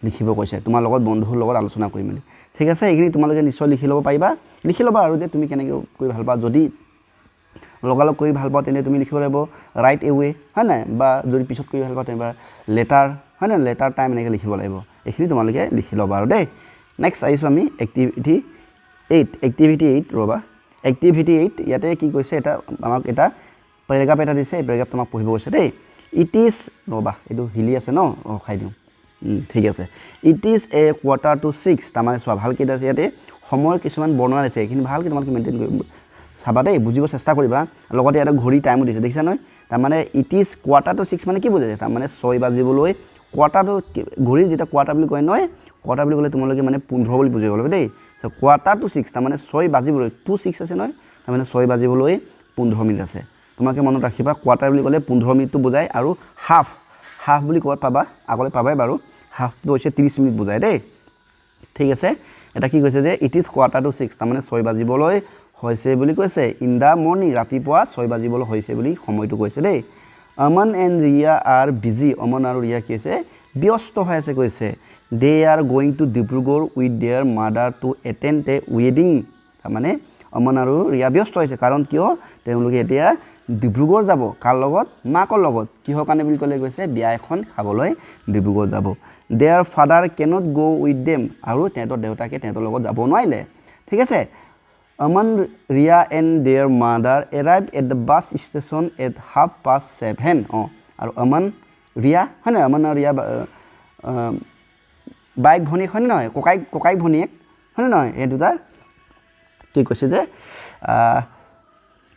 Speaker 1: লিখিব কৈছে তোমাৰ লগত বন্ধুৰ লগত আলোচনা কৰি মেলি ঠিক আছে এইখিনি তোমালোকে নিশ্চয় লিখি ল'ব পাৰিবা লিখি ল'বা আৰু যে তুমি কেনেকৈ কৰি ভাল পোৱা যদি লগালগ কৰি ভাল পাওঁ তেন্তে তুমি লিখিব লাগিব ৰাইট এৱে হয় নাই বা যদি পিছত কৰি ভাল পাওঁ তেন্তে লেটাৰ হয় নাই লেটাৰ টাইম এনেকৈ লিখিব লাগিব এইখিনি তোমালোকে লিখি ল'বা আৰু দেই নেক্সট আহিছোঁ আমি এক্টিভিটি 8 ৰ'বা এক্টিভিটি 8 ইয়াতে কি কৈছে আমাক এটা পেৰাগ্ৰাফ এটা দিছে এই পেৰাগ্ৰাফটো আমাক পঢ়িব কৈছে দেই ইট ইজ ৰ'বা এইটো হিলি আছে ন খাই দিওঁ ঠিক আছে ইট ইজ এ 5:45 তাৰমানে চোৱা ভালকৈ আছে ইয়াতে সময়ৰ কিছুমান বৰ্ণনা দিছে এইখিনি ভালকৈ তোমালোকে মেইনটেইন কৰিব চাবা দেই বুজিব চেষ্টা কৰিবা লগতে এটা ঘড়ী টাইমো দিছে দেখিছা নহয় তাৰমানে ইট ইজ 5:45 মানে কি বুজাইছে তাৰমানে 6 বাজিবলৈ ঘড়ীৰ যেতিয়া কোৱাৰ্টাৰ বুলি কয় নহয় কোৱাৰ্টাৰ বুলি ক'লে তোমালোকে মানে 15 বুলি বুজিব লাগিব দেই 5:45 তাৰমানে 6 বাজিবলৈ 26 আছে নহয় তাৰমানে 6 বাজিবলৈ 15 মিনিট আছে তোমালোকে মনত ৰাখিবা কোৱাৰ্টাৰ বুলি ক'লে 15 মিনিটটো বুজায় আৰু হাফ বুলি ক'ত পাবা আগলৈ পাবাই বাৰু হাফটো হৈছে 30 মিনিট বুজায় দেই ঠিক আছে এটা কি কৈছে যে ইট ইজ 5:45 তাৰমানে 6 বাজিবলৈ হৈছে বুলি কৈছে ইন দ্য মৰ্ণিং ৰাতিপুৱা 6 বাজিবলৈ হৈছে বুলি সময়টো কৈছে দেই অমন এণ্ড ৰিয়া আৰ বিজি অমন আৰু ৰিয়া কি আছে ব্যস্ত হৈ আছে কৈছে they are going to Dibrugarh with their mother to attend a ৱেডিং তাৰমানে অমন আৰু ৰিয়া ব্যস্ত হৈছে কাৰণ কিয় তেওঁলোকে এতিয়া ডিব্ৰুগড় যাব কাৰ লগত মাকৰ লগত কিহৰ কাৰণে বুলি ক'লে কৈছে বিয়া এখন খাবলৈ ডিব্ৰুগড় যাব দেয়াৰ ফাদাৰ কেনট গ' উইথ দেম আৰু তেহেঁতৰ দেউতাকে তেহেঁতৰ লগত যাব নোৱাৰিলে ঠিক আছে Aman Riya and their mother arrive at the bus station at 7:30 আৰু অমন ৰিয়া হয় নহয় অমন আৰু ৰিয়া বাইক ভনীয়েক হয় নহয় ককাইক ভনীয়েক হয় নহয় এই দুটাৰ কি কৈছে যে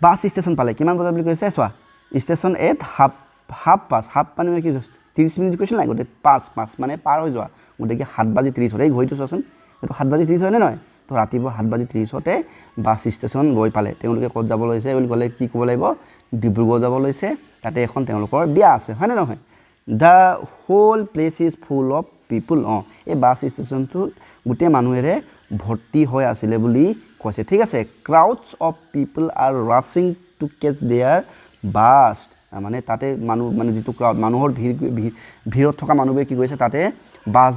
Speaker 1: বাছ ষ্টেচন পালে কিমান বজাত বুলি কৈছে চোৱা ষ্টেচন এট হাফ মানে কি 30 মিনিট কৈছিল নাই গোটেই 5 মানে পাৰ হৈ যোৱা গতিকে 7:30 এই ঘড়ীটো চোৱাচোন এইটো 7:30 হয়নে নহয় তো ৰাতিপুৱা 7:30 বাছ ষ্টেচন গৈ পালে তেওঁলোকে ক'ত যাব লৈছে বুলি ক'লে কি ক'ব লাগিব ডিব্ৰুগড় যাব লৈছে তাতে এখন তেওঁলোকৰ বিয়া আছে হয়নে নহয় the whole place is full of people এই বাছ ষ্টেচনটো গোটেই মানুহেৰে ভৰ্তি হৈ আছিলে বুলি কৈছে ঠিক আছে crowds of people are rushing to catch their bus মানে তাতে মানুহ মানে যিটো ক্ৰাউড মানুহৰ ভিৰত থকা মানুহবোৰে কি কৰিছে তাতে বাছ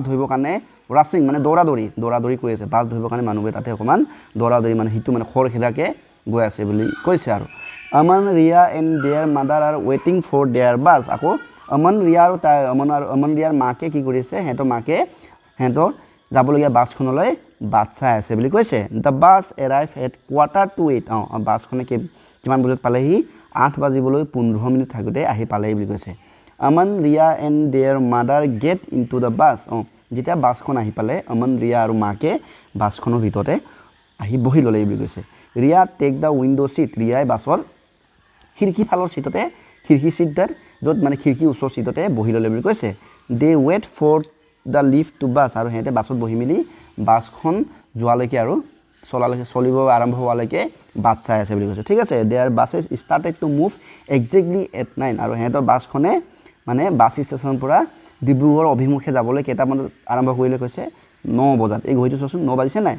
Speaker 1: ধৰিবৰ কাৰণে ৰাছিং মানে দৌৰা-দৌৰি কৰি আছে বাছ ধৰিবৰ কাৰণে মানুহবোৰে তাতে অকণমান দৌৰা-দৌৰি মানে সিটো মানে খৰখেদাকৈ গৈ আছে বুলি কৈছে আৰু Aman Riya and their mother are ৱেইটিং ফৰ দেয়াৰ বাছ আকৌ অমন ৰিয়া আৰু অমন ৰিয়াৰ মাকে কি কৰিছে সিহঁতৰ যাবলগীয়া বাছখনলৈ বাট চাই আছে বুলি কৈছে দ্য বাছ এৰাইভ এট 7:45 বাছখনে কিমান বজাত পালেহি 8:15 থাকোঁতে আহি পালেহি বুলি কৈছে Aman Riya and their mother get into the bus যেতিয়া বাছখন আহি পালে অমন ৰিয়া আৰু মাকে বাছখনৰ ভিতৰতে আহি বহি ল'লে বুলি কৈছে Riya take the window' seat ৰিয়াই বাছৰ খিৰিকী ফালৰ ছিটতে খিৰিকী ছিটত য'ত মানে খিৰিকীৰ ওচৰ ছিটতে বহি ল'লে বুলি কৈছে they wait for the lift to bus আৰু সিহঁতে বাছত বহি মেলি বাছখন যোৱালৈকে আৰু চলিব আৰম্ভ হোৱালৈকে বাট চাই আছে বুলি কৈছে ঠিক আছে their buses started to move exactly at 9 আৰু সিহঁতৰ বাছখনে মানে বাছ ষ্টেচনৰ পৰা ডিব্ৰুগড় অভিমুখে যাবলৈ কেইটামানত আৰম্ভ কৰিলে কৈছে 9 বজাত এই ঘড়ীটো চোৱাচোন 9 বাজিছে নাই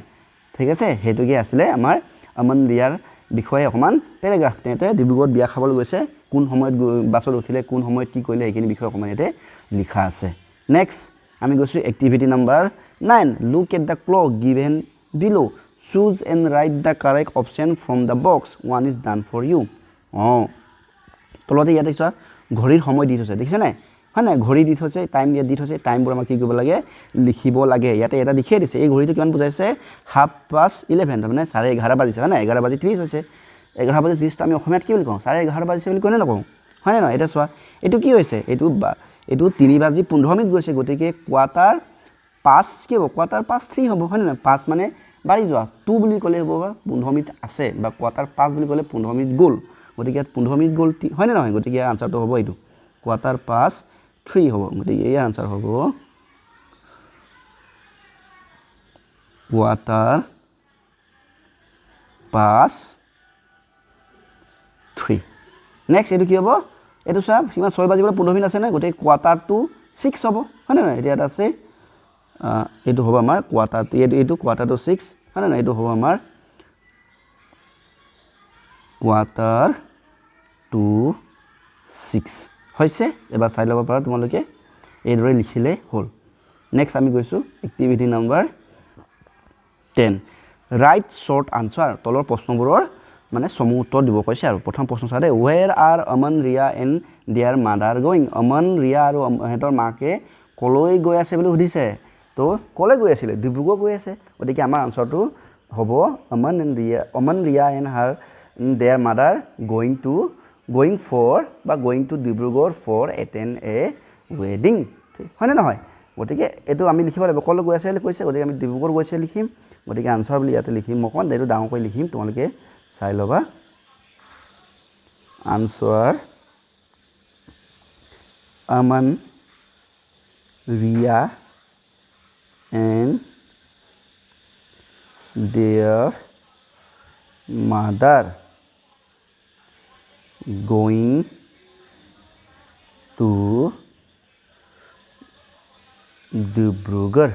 Speaker 1: ঠিক আছে সেইটোকে আছিলে আমাৰ অমন ৰিয়াৰ বিষয়ে অকণমান পেৰাগ্ৰাফ তেতে ডিব্ৰুগড়ত বিয়া খাবলৈ গৈছে কোন সময়ত বাছত উঠিলে কোন সময়ত কি কৰিলে এইখিনি বিষয়ে অকণমান ইয়াতে লিখা আছে নেক্সট আমি গৈছোঁ activity number 9 look at the clock given below choose and write the correct option from the box 1 is done for you তলতে ইয়াতে চোৱা ঘড়ীৰ সময় দি থৈছে দেখিছে নাই হয় নাই ঘড়ী দি থৈছে টাইম ইয়াত দি থৈছে টাইমবোৰ আমাক কি কৰিব লাগে লিখিব লাগে ইয়াতে এটা লিখিয়ে দিছে এই ঘড়ীটো কিমান বুজাইছে 11:30 মানে 11:30 বাজিছে হয় নাই 11:30 হৈছে 11:30 আমি অসমীয়াত কি বুলি কওঁ 11:30 বাজিছে বুলি কোনে নকওঁ হয় নে নহয় এতিয়া চোৱা এইটো কি হৈছে এইটো 3:15 গৈছে গতিকে কোৱাৰ্টাৰ 5 কি হ'ব কোৱাৰ্টাৰ 5:03 হ'ব হয় নাই 5 মানে বাঢ়ি যোৱা 2 বুলি ক'লে হ'ব বা 15 মিনিট আছে বা কোৱাৰ্টাৰ 5 বুলি ক'লে 15 মিনিট গ'ল গতিকে ইয়াত 15 মিনিট গ'ল হয় নে নহয় গতিকে আনচাৰটো হ'ব এইটো কোৱাৰ্টাৰ 5:03 হ'ব গতিকে এই আনচাৰ হ'ব কোৱাৰ্টাৰ 5:03 নেক্সট এইটো কি হ'ব এইটো চোৱা কিমান 6 বাজিবলৈ 15 মিনিট আছে নাই গতিকে কোৱাৰ্টাৰটো 6 হ'ব হয় নাই এতিয়া এটা আছে এইটো হ'ব আমাৰ কোৱাৰ্টাৰটো এইটো কোৱাৰ্টাৰটো 6 হয় নাই এইটো হ'ব আমাৰ কোৱাৰ্টাৰ টু 6 হৈছে এবাৰ চাই ল'ব পাৰা তোমালোকে এইদৰে লিখিলে হ'ল নেক্সট আমি গৈছোঁ activity number 10 right short answer তলৰ প্ৰশ্নবোৰৰ মানে চমু উত্তৰ দিব কৈছে আৰু প্ৰথম প্ৰশ্ন চালে where are Aman Riya and their mother going Aman Riya আৰু সিহঁতৰ মাকে কলৈ গৈ আছে বুলি সুধিছে তো কলৈ গৈ আছিলে ডিব্ৰুগড় গৈ আছে গতিকে আমাৰ আনচাৰটো হ'ব Aman Riya and her their mother going to Dibrugarh for attend a ৱেডিং হয়নে নহয় গতিকে এইটো আমি লিখিব লাগিব কলৈ গৈ আছে বুলি কৈছে গতিকে আমি ডিব্ৰুগড় গৈছে লিখিম গতিকে আনচাৰ বুলি ইয়াতে লিখিম মই অকণ এইটো ডাঙৰকৈ লিখিম তোমালোকে চাই ল'বা answer Aman Riya and their mother going to Dibrugarh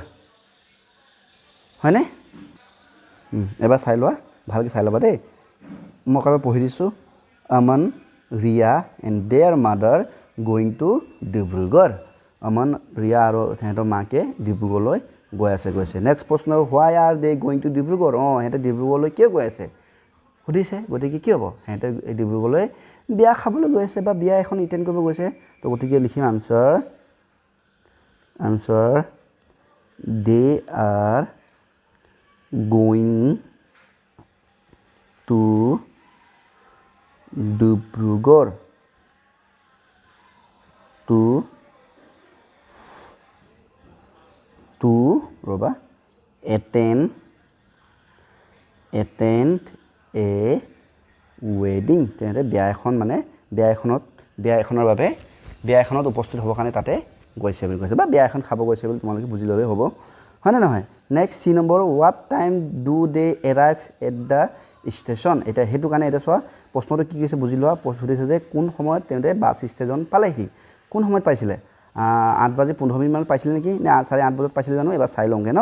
Speaker 1: হয়নে এবাৰ চাই লোৱা ভালকৈ চাই ল'বা দেই মই এবাৰ পঢ়ি দিছোঁ Aman Riya and their mother going to Dibrugarh Aman Riya আৰু সিহঁতৰ মাকে ডিব্ৰুগড়লৈ গৈছে নেক্সট প্ৰশ্ন why are they going to Dibrugarh সিহঁতে ডিব্ৰুগড়লৈ কিয় গৈ আছে সুধিছে গতিকে কি হ'ব সিহঁতে ডিব্ৰুগড়লৈ বিয়া খাবলৈ গৈ আছে বা বিয়া এখন এটেণ্ড কৰিব গৈছে তো গতিকে লিখিম answer they are going to Dibrugarh to ৰ'বা এটেণ্ড এ ৱেডিং তেহেঁতে বিয়া এখনত উপস্থিত হ'বৰ কাৰণে তাতে গৈছে বুলি কৈছে বা বিয়া এখন খাব গৈছে বুলি তোমালোকে বুজি ল'লেই হ'ব হয়নে নহয় next 3 number what time do they arrive at the station এটা হেতু কাৰণে এটা চোৱা প্ৰশ্নটো কি কৈছে বুজি লোৱা সুধিছে যে কোন সময়ত তেন্তে বাছ ষ্টেচন পালেহি কোন সময়ত পাইছিলে 8:15 মান পাইছিলে নেকি নে 8:30 বজাত পাইছিলে জানো এবাৰ চাই লওঁগে ন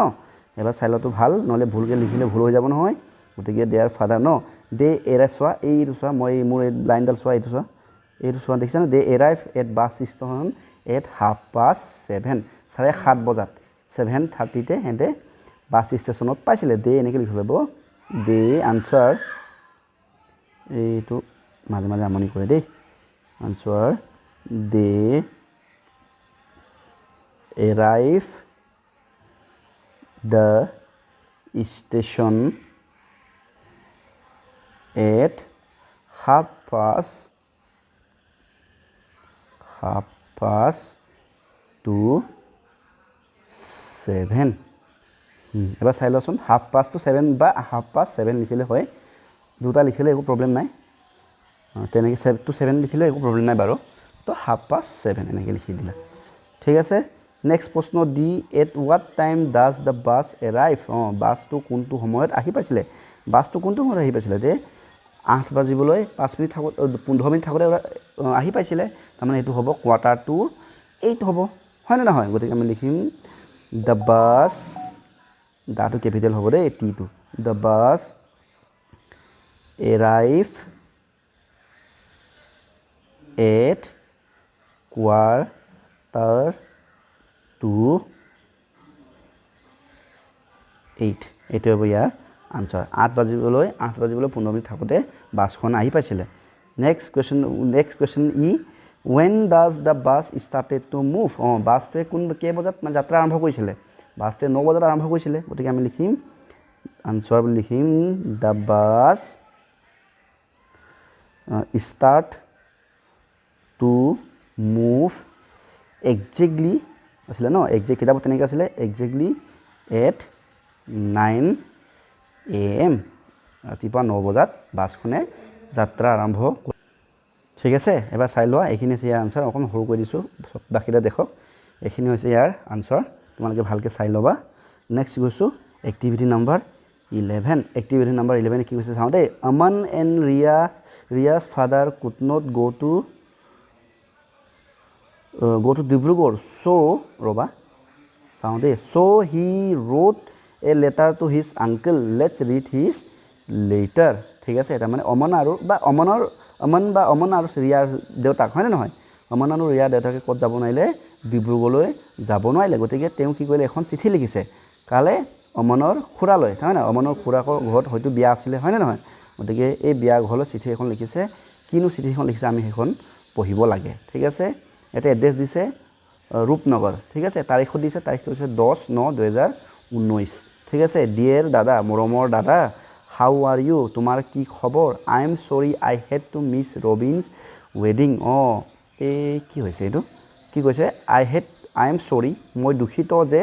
Speaker 1: এবাৰ চাই লওঁটো ভাল নহ'লে ভুলকৈ লিখিলে ভুল হৈ যাব নহয় গতিকে their father know they arrive চোৱা এইটো চোৱা মই মোৰ এই লাইনডাল চোৱা এইটো চোৱা দেখিছানে they arrive at bus station at 7:30 7:30 বজাত 7:30তে হেঁতে বাছ ষ্টেচনত পাইছিলে দে এনেকৈ লিখিব লাগিব দে আনচাৰ এইটো মাজে মাজে আমনি কৰে দেই answer they arrive the station at 7:30 এবাৰ চাই লওঁচোন 7:30 বা 7:30 লিখিলে হয় দুটা লিখিলে একো প্ৰব্লেম নাই তেনেকৈ 7 লিখিলে একো প্ৰব্লেম নাই বাৰু তো 7:30 এনেকৈ লিখি দিলা ঠিক আছে নেক্সট প্ৰশ্ন D at what time does the bus arrive বাছটো কোনটো সময়ত আহি পাইছিলে বাছটো কোনটো সময়ত আহি পাইছিলে যে 8 বাজিবলৈ 5 মিনিট থাকোঁ 15 মিনিট থাকোঁতে আহি পাইছিলে তাৰমানে এইটো হ'ব 7:45 হ'ব হয়নে নহয় গতিকে আমি লিখিম দ্য বাছ দাটো কেপিটেল হ'ব দেই টিটো দ্য বাছ এৰাইভ এট 7:45 এইটো হ'ব ইয়াৰ আনচাৰ 8 বাজিবলৈ 15 মিনিট থাকোঁতে বাছখন আহি পাইছিলে next question E when does the bus started to move বাছটোৱে কেই বজাত যাত্ৰা আৰম্ভ কৰিছিলে বাছটোৱে 9 বজাত আৰম্ভ কৰিছিলে গতিকে আমি লিখিম আনচাৰ বুলি লিখিম the bus start to move exactly আছিলে ন একজেক্ট কিতাপত তেনেকৈ আছিলে exactly at 9 AM ৰাতিপুৱা 9 বজাত বাছখনে যাত্ৰা আৰম্ভ ঠিক আছে এবাৰ চাই লোৱা এইখিনি আছে ইয়াৰ আনচাৰ অকণ সৰু কৰি দিছোঁ বাকীটা দেখক এইখিনি হৈছে ইয়াৰ আনচাৰ তোমালোকে ভালকৈ চাই ল'বা নেক্সট গৈছোঁ এক্টিভিটি নাম্বাৰ 11 এক্টিভিটি নাম্বাৰ 11 কি কৈছে চাওঁ দেই Aman and Riya's father could not go to Dibrugarh ৰ'বা চাওঁ দেই he wrote a letter to his uncle let's read his letter ঠিক আছে তাৰমানে অমন আৰু ৰিয়াৰ দেউতাক হয়নে নহয় অমন আৰু ৰিয়াৰ দেউতাকে ক'ত যাব নোৱাৰিলে ডিব্ৰুগড়লৈ যাব নোৱাৰিলে গতিকে তেওঁ কি কৰিলে এখন চিঠি লিখিছে কালে অমনৰ খুৰালৈ হয়নে অমনৰ খুৰাকৰ ঘৰত হয়তো বিয়া আছিলে হয়নে নহয় গতিকে এই বিয়া ঘৰলৈ চিঠি এখন লিখিছে কিনো চিঠিখন লিখিছে আমি সেইখন পঢ়িব লাগে ঠিক আছে এটা এড্ৰেছ দিছে ৰূপনগৰ ঠিক আছে তাৰিখো দিছে তাৰিখটো হৈছে 10/9/2019 ঠিক আছে ডিয়েৰ দাদা মৰমৰ দাদা হাউ আৰ ইউ তোমাৰ কি খবৰ আই এম চৰি আই হেড টু মিছ ৰবিনছ ৱেডিং এই কি হৈছে এইটো কি কৈছে আই এম চৰি মই দুখিত যে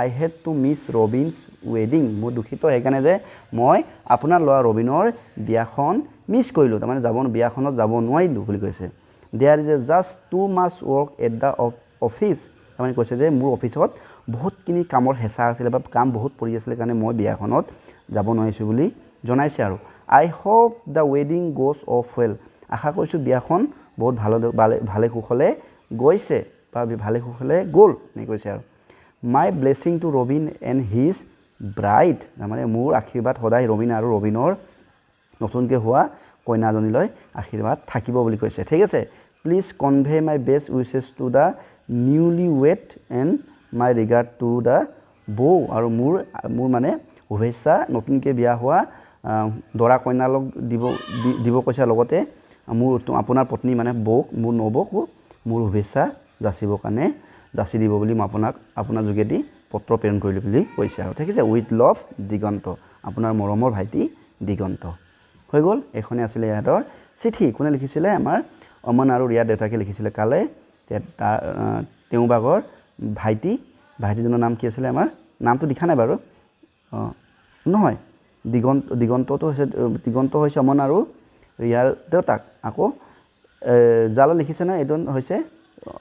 Speaker 1: আই হেড টু মিছ ৰবিনছ ৱেডিং মই দুখিত সেইকাৰণে যে মই আপোনাৰ ল'ৰা ৰবিনৰ বিয়াখন মিছ কৰিলোঁ তাৰমানে বিয়াখনত যাব নোৱাৰিলোঁ বুলি কৈছে there is just too much work at the office তাৰমানে কৈছে যে মোৰ অফিচত বহুতখিনি কামৰ হেঁচা আছিলে বা কাম বহুত পৰি আছিলে কাৰণে মই বিয়াখনত যাব নোৱাৰিছোঁ বুলি জনাইছে আৰু আই হোপ দ্য ৱেডিং গ'জ অফ ৱেল আশা কৰিছোঁ বিয়াখন বহুত ভালে কুশলে গৈছে বা ভালে কুশলে গ'ল এনেকৈ কৈছে আৰু my blessing to Robin and his bride তাৰমানে মোৰ আশীৰ্বাদ সদায় ৰবিন আৰু ৰবিনৰ নতুনকৈ হোৱা কইনাজনীলৈ আশীৰ্বাদ থাকিব বুলি কৈছে ঠিক আছে please convey my best wishes to the newly weight and my regard to the বৌ আৰু মোৰ মানে শুভেচ্ছা নতুনকৈ বিয়া হোৱা দৰা কইনালক দিব কৈছে লগতে মোৰ আপোনাৰ পত্নী মানে বৌক মোৰ নবৌকো মোৰ শুভেচ্ছা যাচি দিব বুলি মই আপোনাৰ যোগেদি পত্ৰ প্ৰেৰণ কৰিলোঁ বুলি কৈছে আৰু ঠিক আছে উইথ লভ দিগন্ত আপোনাৰ মৰমৰ ভাইটি দিগন্ত হৈ গ'ল এইখনে আছিলে ইহঁতৰ চিঠি কোনে লিখিছিলে আমাৰ অমন আৰু ৰিয়াৰ দেউতাকে লিখিছিলে কালে তেওঁ ভাগৰ ভাইটিজনৰ নাম কি আছিলে আমাৰ নামটো লিখা নাই বাৰু নহয় দিগন্ত হৈছে অমন আৰু ৰিয়াৰ দেউতাক আকৌ যালৈ লিখিছে নহয় এইজন হৈছে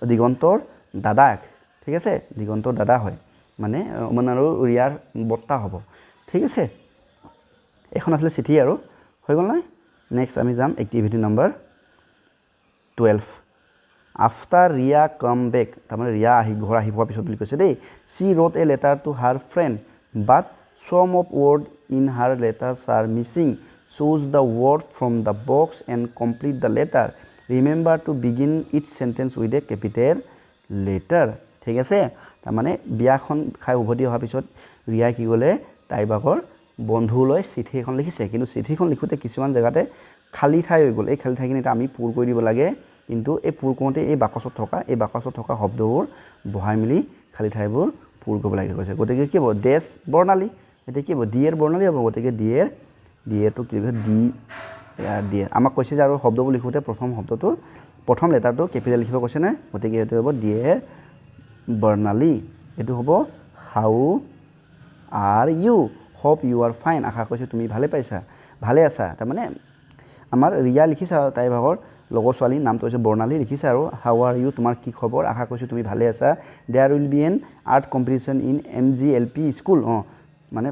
Speaker 1: দিগন্তৰ দাদাক ঠিক আছে দিগন্তৰ দাদা হয় মানে অমন আৰু ৰিয়াৰ বৰ্তা হ'ব ঠিক আছে এইখন আছিলে চিঠি আৰু হৈ গ'ল নহয় নেক্সট আমি যাম এক্টিভিটি নম্বৰ 12 আফটাৰ ৰিয়া কাম বেক তাৰমানে ৰিয়া ঘৰ আহি পোৱাৰ পিছত বুলি কৈছে দেই she wrote a letter to her friend but some of word in her letters are missing choose the word from the box and complete the letter remember to begin each sentence with a capital letter ঠিক আছে তাৰমানে বিয়াখন খাই উভতি অহাৰ পিছত ৰিয়া কি ক'লে তাই ভাগৰ বন্ধুলৈ চিঠি এখন লিখিছে কিন্তু চিঠিখন লিখোতে কিছুমান জেগাতে খালি ঠাই হৈ গ'ল এই খালি ঠাইখিনি আমি পূৰ কৰি দিব লাগে কিন্তু এই পূৰ কৰোঁতে এই বাকচত থকা শব্দবোৰ বহাই মিলি খালি ঠাইবোৰ পূৰ কৰিব লাগে কৈছে গতিকে কি হ'ব ডেছ বৰ্ণালী এতিয়া কি হ'ব ডিয়েৰ বৰ্ণালী হ'ব গতিকে ডিয়েৰটো কি লিখিব ডিয়েৰ আমাক কৈছে যে আৰু শব্দবোৰ লিখোঁতে প্ৰথম লেটাৰটো কেপিটেল লিখিব কৈছে নে গতিকে এইটো হ'ব ডিয়েৰ বৰ্ণালী এইটো হ'ব how are you hope you are fine আশা কৰিছোঁ তুমি ভালে আছা তাৰমানে আমাৰ ৰিয়া লিখিছে আৰু তাই ভাগৰ লগৰ ছোৱালীৰ নামটো হৈছে বৰ্ণালী লিখিছে আৰু হাউ আৰ ইউ তোমাৰ কি খবৰ আশা কৰিছোঁ তুমি ভালে আছা there will be an art competition in MGLP school মানে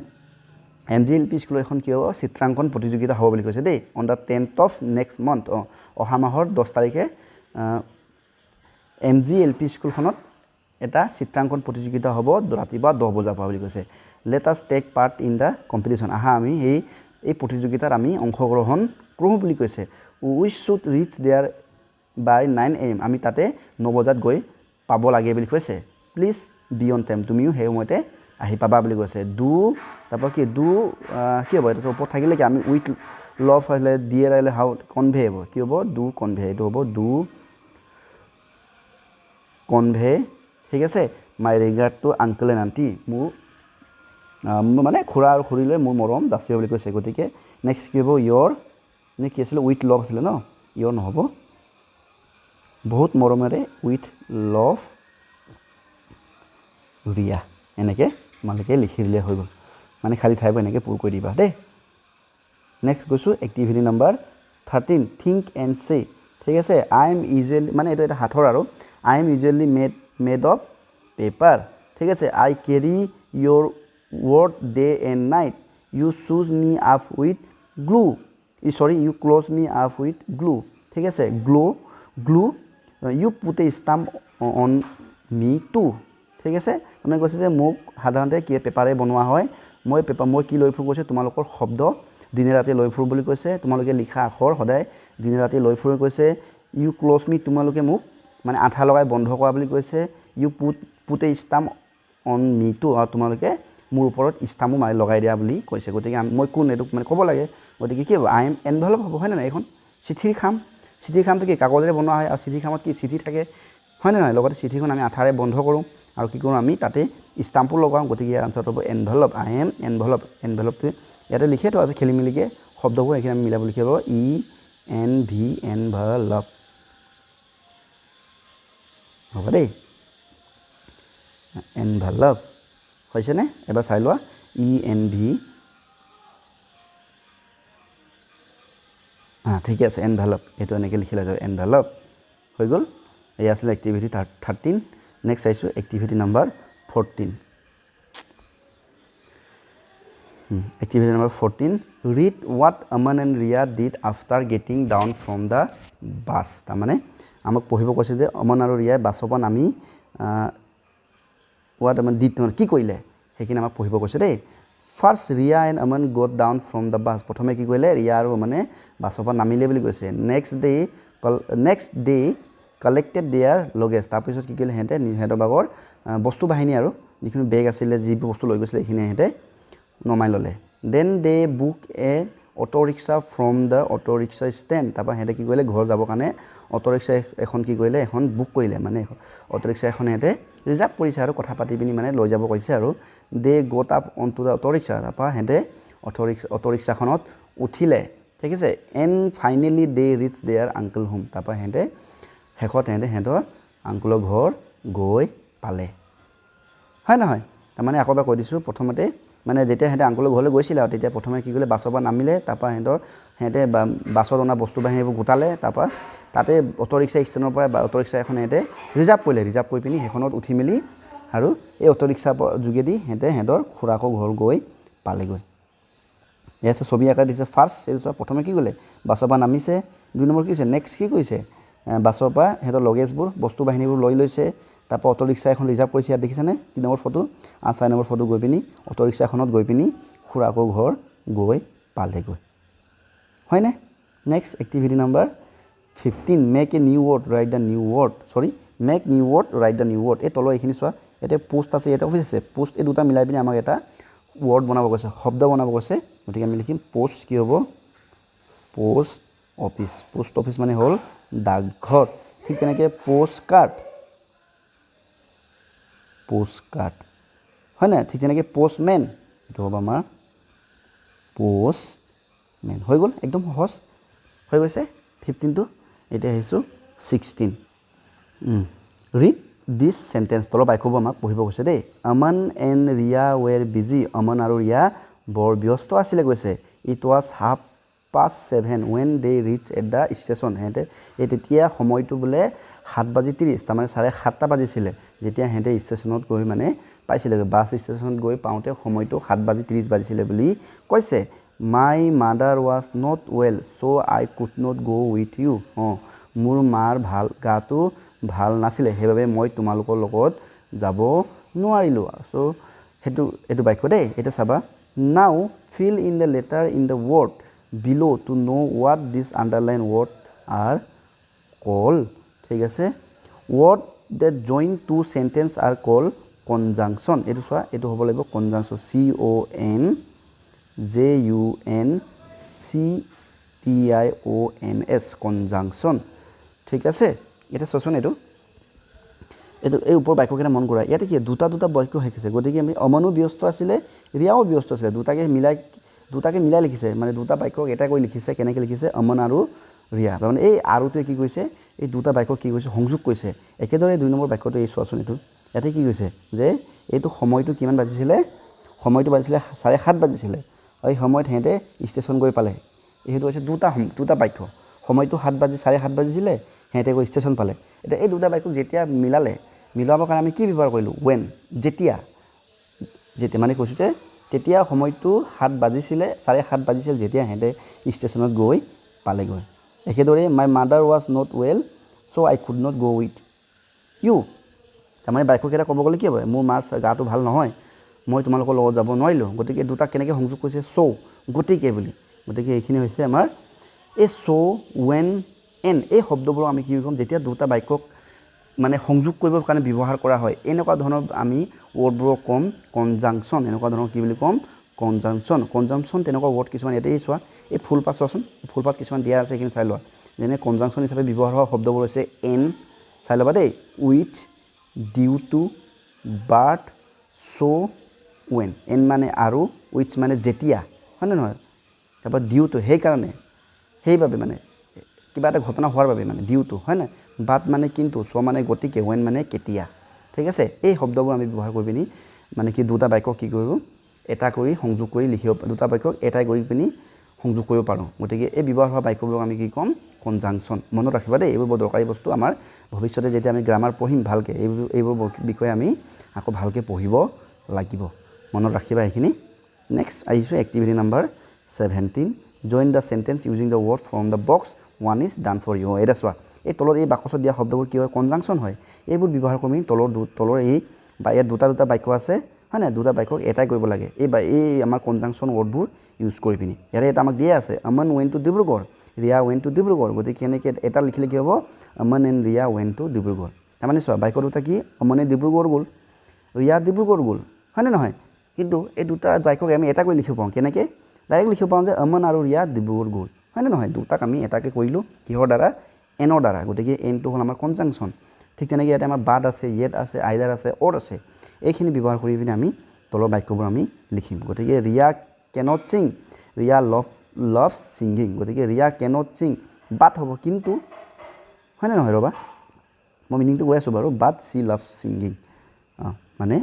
Speaker 1: MGLP স্কুলৰ এখন কি হ'ব চিত্ৰাংকন প্ৰতিযোগিতা হ'ব বুলি কৈছে দেই on the 10th of next month অহা মাহৰ 10 তাৰিখে MGLP স্কুলখনত এটা চিত্ৰাংকন প্ৰতিযোগিতা হ'ব ৰাতিপুৱা 10 বজাৰ পৰা বুলি কৈছে let us take part in the competition আহা আমি এই প্ৰতিযোগিতাত আমি অংশগ্ৰহণ কৰোঁ বুলি কৈছে we should reach there by 9 AM আমি তাতে 9 বজাত গৈ পাব লাগে বুলি কৈছে প্লিজ বি অন টাইম তুমিও সেই সময়তে আহি পাবা বুলি কৈছে ডু তাৰপৰা কি কি হ'ব এইটো ওপৰত থাকিলে কি আমি উইথ লভ আহিলে ডিয়েৰ আহিলে হাউ কনভে হ'ব কি হ'ব ডু কনভে এইটো হ'ব ডু কনভে ঠিক আছে my regard to uncle and aunty মোৰ মানে খুৰা আৰু খুৰীলৈ মোৰ মৰম যাচিব বুলি কৈছে গতিকে নেক্সট কি হ'ব ইয়ৰ নে কি আছিলে উইথ লভ আছিলে ন ইয়ৰ নহ'ব বহুত মৰমেৰে উইথ লভ ৰিয়া এনেকৈ তোমালোকে লিখি দিলে হৈ গ'ল মানে খালী ঠাইবোৰ এনেকৈ পূৰ কৰি দিবা দেই নেক্সট গৈছোঁ এক্টিভিটি নম্বৰ 13 থিংক এণ্ড চে ঠিক আছে আই এম ইউজুৱেলি মানে এইটো এটা হাতৰ আৰু I am usually made of paper ঠিক আছে I carry your word day and night you choose me up with glue you close me up with glue ঠিক আছে glue you put a stamp on me too ঠিক আছে মানে কৈছে যে মোক সাধাৰণতে কি পেপাৰে বনোৱা হয় মই কি লৈ ফুৰোঁ কৈছে তোমালোকৰ শব্দ দিনে ৰাতি লৈ ফুৰোঁ বুলি কৈছে তোমালোকে লিখা আখৰ সদায় দিনে ৰাতি লৈ ফুৰোঁ কৈছে ইউ ক্ল'জ মি তোমালোকে মোক মানে আঠা লগাই বন্ধ কৰা বুলি কৈছে you put a stamp on me too আৰু তোমালোকে মোৰ ওপৰত ষ্টাম্পো মাৰি লগাই দিয়া বুলি কৈছে গতিকে মই কোন এইটোক মানে ক'ব লাগে গতিকে কি হ'ব আই এম এনভেলপ হ'ব হয়নে নাই এইখন চিঠিৰ খামটো কি কাগজেৰে বনোৱা হয় আৰু চিঠিৰ খামত কি চিঠি থাকে হয়নে নহয় লগতে চিঠিখন আমি আঠাৰে বন্ধ কৰোঁ আৰু কি কৰোঁ আমি তাতে ষ্টাম্পো লগাওঁ গতিকে ইয়াৰ আনচাৰটো হ'ব এনভেলপ আই এম এনভেলপটো ইয়াতে লিখি থোৱা আছে খেলি মেলিকৈ শব্দবোৰ এইখিনি আমি মিলাব লিখিব ENV এনভেলপ হ'ব দেই এনভেলপ হৈছেনে এবাৰ চাই লোৱা ENV ঠিকে আছে এনভেলপ এইটো এনেকৈ লিখি লৈ এনভেলপ হৈ গ'ল এয়া আছিলে এক্টিভিটি 13 নেক্সট চাইছোঁ activity number 14 activity number 14 read what Aman and Ria did after getting down from the bus তাৰমানে আমাক পঢ়িব কৈছে যে অমন আৰু ৰিয়াই বাছৰ পৰা নামি হোৱাট আমান ডিড কি কৰিলে সেইখিনি আমাক পঢ়িব কৈছে দেই first Ria and Aman got down from the bus প্ৰথমে কি কৰিলে ৰিয়া আৰু মানে বাছৰ পৰা নামিলে বুলি কৈছে next day collected their luggage তাৰপিছত কি কৰিলে সিহঁতৰ ভাগৰ বস্তু বাহিনী আৰু যিখিনি বেগ আছিলে যিবোৰ বস্তু লৈ গৈছিলে এইখিনি সিহঁতে নমাই ল'লে then they book a auto rickshaw from the auto rickshaw stand তাৰপৰা সিহঁতে কি কৰিলে ঘৰ যাবৰ কাৰণে অটো ৰিক্সা এখন কি কৰিলে এখন বুক কৰিলে মানে অটো ৰিক্সা এখন সিহঁতে ৰিজাৰ্ভ কৰিছে আৰু কথা পাতি পিনি মানে লৈ যাব কৈছে আৰু they got up on to the auto rickshaw তাৰপৰা সিহঁতে অটো ৰিক্সাখনত উঠিলে ঠিক আছে and finally they reach their uncle home তাৰপৰা শেষত সিহঁতৰ আংকুলৰ ঘৰ গৈ পালে হয় নহয় তাৰমানে আকৌ এবাৰ কৈ দিছোঁ প্ৰথমতে মানে যেতিয়া সিহঁতে আংকুলৰ ঘৰলৈ গৈছিলে আৰু তেতিয়া প্ৰথমে কি কৰিলে বাছৰ পৰা নামিলে তাৰপৰা সিহঁতে বাছত অনা বস্তু বাহিনীবোৰ গোটালে তাৰপৰা তাতে অটো ৰিক্সা ষ্টেণ্ডৰ পৰা অটো ৰিক্সা এখন সিহঁতে ৰিজাৰ্ভ কৰি পিনি সেইখনত উঠি মেলি আৰু এই অটো ৰিক্সাৰ যোগেদি সিহঁতৰ খুৰাকৰ ঘৰ গৈ পালেগৈ এয়া আছে ছবি আকাৰ দিছে ফাৰ্ষ্ট এইটো চোৱা প্ৰথমে কি ক'লে বাছৰ পৰা নামিছে 2 নম্বৰ কি কৈছে নেক্সট কি কৈছে বাছৰ পৰা সিহঁতৰ লগেজবোৰ বস্তু বাহিনীবোৰ লৈ লৈছে তাৰপৰা অটো ৰিক্সা এখন ৰিজাৰ্ভ কৰিছে ইয়াত দেখিছানে 3 নম্বৰ ফটো আৰু 4 নম্বৰ ফটো গৈ পিনি অটো ৰিক্সাখনত গৈ পিনি খুৰাকৰ ঘৰ গৈ পালেগৈ হয়নে next activity number 15 make a new word write the new word sorry make new word write the new word এই তলৰ এইখিনি চোৱা ইয়াতে পোষ্ট আছে ইয়াতে অফিচ আছে পোষ্ট এই দুটা মিলাই পিনি আমাক এটা ৱৰ্ড বনাব কৈছে শব্দ বনাব কৈছে গতিকে আমি লিখিম পোষ্ট কি হ'ব পোষ্ট অফিচ মানে হ'ল ডাকঘৰ ঠিক তেনেকৈ পোষ্ট কাৰ্ড হয় না ঠিক তেনেকৈ পোষ্টমেন এইটো হ'ব আমাৰ পোষ্টমেন হৈ গ'ল একদম সহজ হৈ গৈছে 15 টো এতিয়া আহিছোঁ 16 ৰিড দিছ চেণ্টেন্স তলৰ বাক্যবোৰ আমাক পঢ়িব কৈছে দেই আমান এণ্ড ৰিয়া ৱেৰ বিজি আমান আৰু ৰিয়া বৰ ব্যস্ত আছিলে কৈছে it was 7:30 when they reached at the station হেঁতে এই তেতিয়া সময়টো বোলে 7:30 তাৰমানে 7:30 বাজিছিলে যেতিয়া হেঁতে ষ্টেচনত গৈ মানে পাইছিলে বাছ ষ্টেচনত গৈ পাওঁতে সময়টো 7:30 বাজিছিলে বুলি কৈছে my mother was not well so' I could not go' with you মোৰ মাৰ গাটো ভাল নাছিলে সেইবাবে মই তোমালোকৰ লগত যাব নোৱাৰিলোঁ চ' সেইটো বাক্য দেই এতিয়া চাবা নাও fill in the letter in the word below to know what this underline word are called ঠিক আছে word that join two sentence are called conjunction এইটো চোৱা এইটো হ'ব লাগিব conjunction CONJUNCTIONS conjunction ঠিক আছে এটা চোৱাচোন এইটো এই ওপৰ বাক্যকেইটা মন কৰা ইয়াতে কি দুটা বাক্য শিকিছে গতিকে আমি অমনো ব্যস্ত আছিলে ৰিয়াও ব্যস্ত আছিলে দুটাকে মিলাই লিখিছে মানে দুটা বাক্য এটা কৰি লিখিছে কেনেকৈ লিখিছে অমন আৰু ৰিয়া তাৰমানে এই আৰুটোৱে কি কৈছে এই দুটা বাক্য কি কৈছে সংযোগ কৰিছে একেদৰে 2 নম্বৰ বাক্যটো এই চোৱাচোন এইটো ইয়াতে কি কৈছে যে এইটো সময়টো কিমান বাজিছিলে সময়টো বাজিছিলে 7:30 বাজিছিলে এই সময়ত হেঁতে ষ্টেচন গৈ পালে এইটো হৈছে দুটা বাক্য সময়টো 7:30 বাজিছিলে হেঁতে গৈ ষ্টেচন পালে এতিয়া এই দুটা বাক্য যেতিয়া মিলাবৰ কাৰণে আমি কি ব্যৱহাৰ কৰিলোঁ ৱেন যেতিয়া মানে কৈছোঁ যে তেতিয়া সময়টো 7 বাজিছিলে 7:30 বাজিছিল যেতিয়া হেঁতে ষ্টেচনত গৈ পালেগৈ একেদৰে my mother was not well so' I could not go' with you তাৰমানে বাক্যকেইটা ক'ব গ'লে কি হ'ব মোৰ মাৰ গাটো ভাল নহয় মই তোমালোকৰ লগত যাব নোৱাৰিলোঁ গতিকে দুটা কেনেকৈ সংযোগ কৰিছে চ' গতিকে এইখিনি হৈছে আমাৰ এই চ' ৱেন এন এই শব্দবোৰ আমি কি ক'ম যেতিয়া দুটা বাক্যক মানে সংযোগ কৰিবৰ কাৰণে ব্যৱহাৰ কৰা হয় এনেকুৱা ধৰণৰ আমি ৱৰ্ডবোৰক ক'ম কনজাংচন এনেকুৱা ধৰণৰ কি বুলি ক'ম কনজাংচন তেনেকুৱা ৱৰ্ড কিছুমান ইয়াতে চোৱা এই ফুল পাত চোৱাচোন ফুল পাত কিছুমান দিয়া আছে এইখিনি চাই লোৱা যেনে কনজাংচন হিচাপে ব্যৱহাৰ হোৱা শব্দবোৰ হৈছে এন চাই ল'বা দেই with due to but so' when and মানে আৰু উইথ মানে যেতিয়া হয়নে নহয় তাৰপৰা ডিউ টু সেইবাবে মানে কিবা এটা ঘটনা হোৱাৰ বাবে মানে ডিউ টু হয় নাই বাট মানে কিন্তু চ' মানে গতিকে ৱেন মানে কেতিয়া ঠিক আছে এই শব্দবোৰ আমি ব্যৱহাৰ কৰি পিনি মানে কি দুটা বাক্য কি কৰোঁ এটা কৰি সংযোগ কৰি লিখিব দুটা বাক্যক এটাই কৰি পিনি সংযোগ কৰিব পাৰোঁ গতিকে এই ব্যৱহাৰ হোৱা বাক্যবোৰক আমি কি ক'ম কনজাংচন মনত ৰাখিবা দেই এইবোৰ বৰ দৰকাৰী বস্তু আমাৰ ভৱিষ্যতে যেতিয়া আমি গ্ৰামাৰ পঢ়িম ভালকৈ এইবোৰ বিষয়ে আমি আকৌ ভালকৈ পঢ়িব লাগিব মনত ৰাখিবা এইখিনি নেক্সট আহিছোঁ activity number 17 join the sentence using the word from the box one is done for you এটা চোৱা এই তলৰ এই বাকচত দিয়া শব্দবোৰ কি হয় কনজাংচন হয় এইবোৰ ব্যৱহাৰ কৰি তলৰ এই বা ইয়াত দুটা বাক্য আছে হয় নাই দুটা বাক্যক এটাই কৰিব লাগে এই আমাৰ কনজাংচন ৱৰ্ডবোৰ ইউজ কৰি পিনি ইয়াৰে এটা আমাক দিয়া আছে আমন when two Dibrugarh Riya when two Dibrugarh গতিকে এনেকৈ এটা লিখিলে কি হ'ব আমন and Riya when two Dibrugarh তাৰমানে চোৱা বাক্য দুটা কি আমনে ডিব্ৰুগড় গ'ল ৰিয়া ডিব্ৰুগড় গ'ল হয়নে নহয় কিন্তু এই দুটা বাক্যক আমি এটা কৰি লিখিব পাৰোঁ কেনেকৈ ডাইৰেক্ট লিখিব পাৰোঁ যে আমন আৰু ৰিয়া ডিব্ৰুগড় গ'ল হয়নে নহয় দুটাক আমি এটাকৈ কৰিলোঁ কিহৰ দ্বাৰা এনৰ দ্বাৰা গতিকে এনটো হ'ল আমাৰ কনজাংচন ঠিক তেনেকৈ ইয়াতে আমাৰ বাট আছে য়েট আছে আইদাৰ আছে অৰ আছে এইখিনি ব্যৱহাৰ কৰি পিনে আমি তলৰ বাক্যবোৰ আমি লিখিম গতিকে ৰিয়া কেনট ছিং ৰিয়া লভছ ছিংগিং গতিকে ৰিয়া কেনট ছিং বাট হ'ব কিন্তু হয়নে নহয় ৰ'বা মই মিনিংটো কৈ আছোঁ বাৰু বাট চি লাভছ ছিংগিং মানে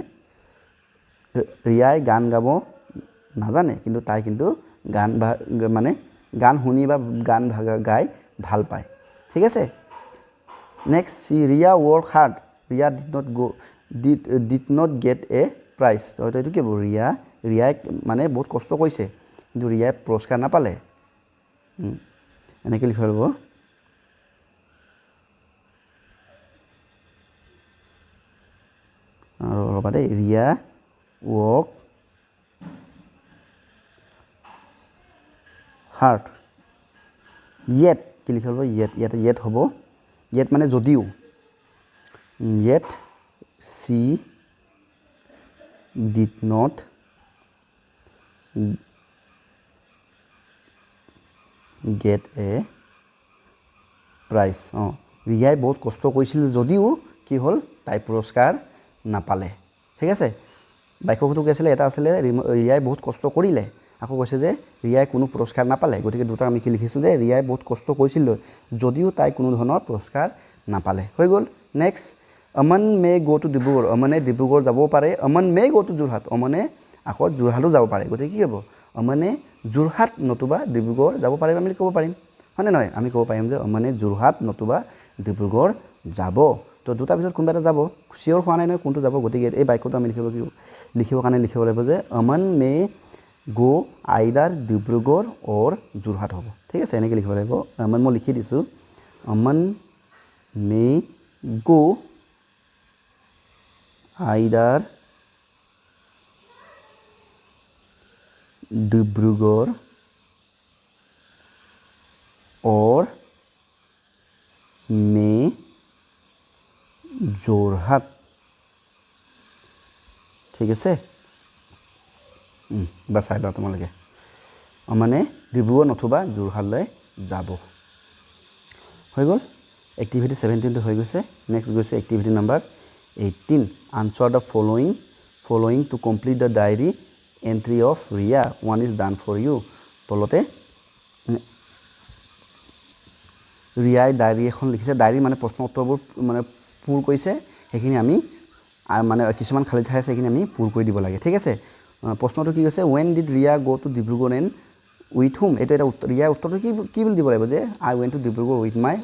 Speaker 1: ৰিয়াই গান গাব নাজানে কিন্তু তাই কিন্তু গান শুনি বা গান গাই ভাল পায় ঠিক আছে next Ria work hard Ria did not get a prize তো এইটো কি হ'ব ৰিয়াই মানে বহুত কষ্ট কৰিছে কিন্তু ৰিয়াই পুৰস্কাৰ নাপালে এনেকৈ লিখিব লাগিব আৰু ৰ'বা দেই ৰিয়া ৱৰ্ক হাৰ্ড yet কি লিখিব লাগিব yet হ'ব yet মানে যদিও yet she did not get a prize ৰিয়াই বহুত কষ্ট কৰিছিল যদিও কি হ'ল তাই পুৰস্কাৰ নাপালে ঠিক আছে বাক্যটো কি আছিলে এটা আছিলে ৰিয়াই বহুত কষ্ট কৰিলে আকৌ কৈছে যে ৰিয়াই কোনো পুৰস্কাৰ নাপালে গতিকে দুটা আমি কি লিখিছোঁ যে ৰিয়াই বহুত কষ্ট কৰিছিল যদিও তাই কোনো ধৰণৰ পুৰস্কাৰ নাপালে হৈ গ'ল নেক্সট অমন মে গো টু ডিব্ৰুগড় অমনে ডিব্ৰুগড় যাব পাৰে অমন মে গো টু যোৰহাট অমনে আকৌ যোৰহাটো যাব পাৰে গতিকে কি হ'ব অমনে যোৰহাট নতুবা ডিব্ৰুগড় যাব পাৰে আমি ক'ব পাৰিম হয়নে নহয় আমি ক'ব পাৰিম যে অমনে যোৰহাট নতুবা ডিব্ৰুগড় যাব তো দুটা পিছত কোনোবা এটা যাব চিয়ৰ হোৱা নাই নহয় কোনটো যাব গতিকে এই বাক্যটো আমি লিখিবৰ কাৰণে লিখিব লাগিব যে অমন মে গো আইদাৰ ডিব্ৰুগড় অৰ যোৰহাট হ'ব ঠিক আছে এনেকৈ লিখিব লাগিব অমন মই লিখি দিছোঁ অমন মে গো আইদাৰ ডিব্ৰুগড় অৰ মে যোৰহাট ঠিক আছে বা চাই লোৱা তোমালোকে মানে ডিব্ৰুগড় নতুবা যোৰহাটলৈ যাব হৈ গ'ল এক্টিভিটি 17টো হৈ গৈছে নেক্সট গৈছে activity number 18 answer the following to complete the diary entry of Ria one is done for you তলতে ৰিয়াই ডায়েৰী এখন লিখিছে ডায়েৰী মানে প্ৰশ্ন উত্তৰবোৰ মানে পূৰ কৰিছে সেইখিনি আমি মানে কিছুমান খালী ঠাই আছে সেইখিনি আমি পূৰ কৰি দিব লাগে ঠিক আছে প্ৰশ্নটো কি কৈছে when did Riya go to Dibrugarh and with whom এইটো এটা উত্তৰ ৰিয়াৰ উত্তৰটো কি বুলি দিব লাগিব যে I went to Dibrugarh with my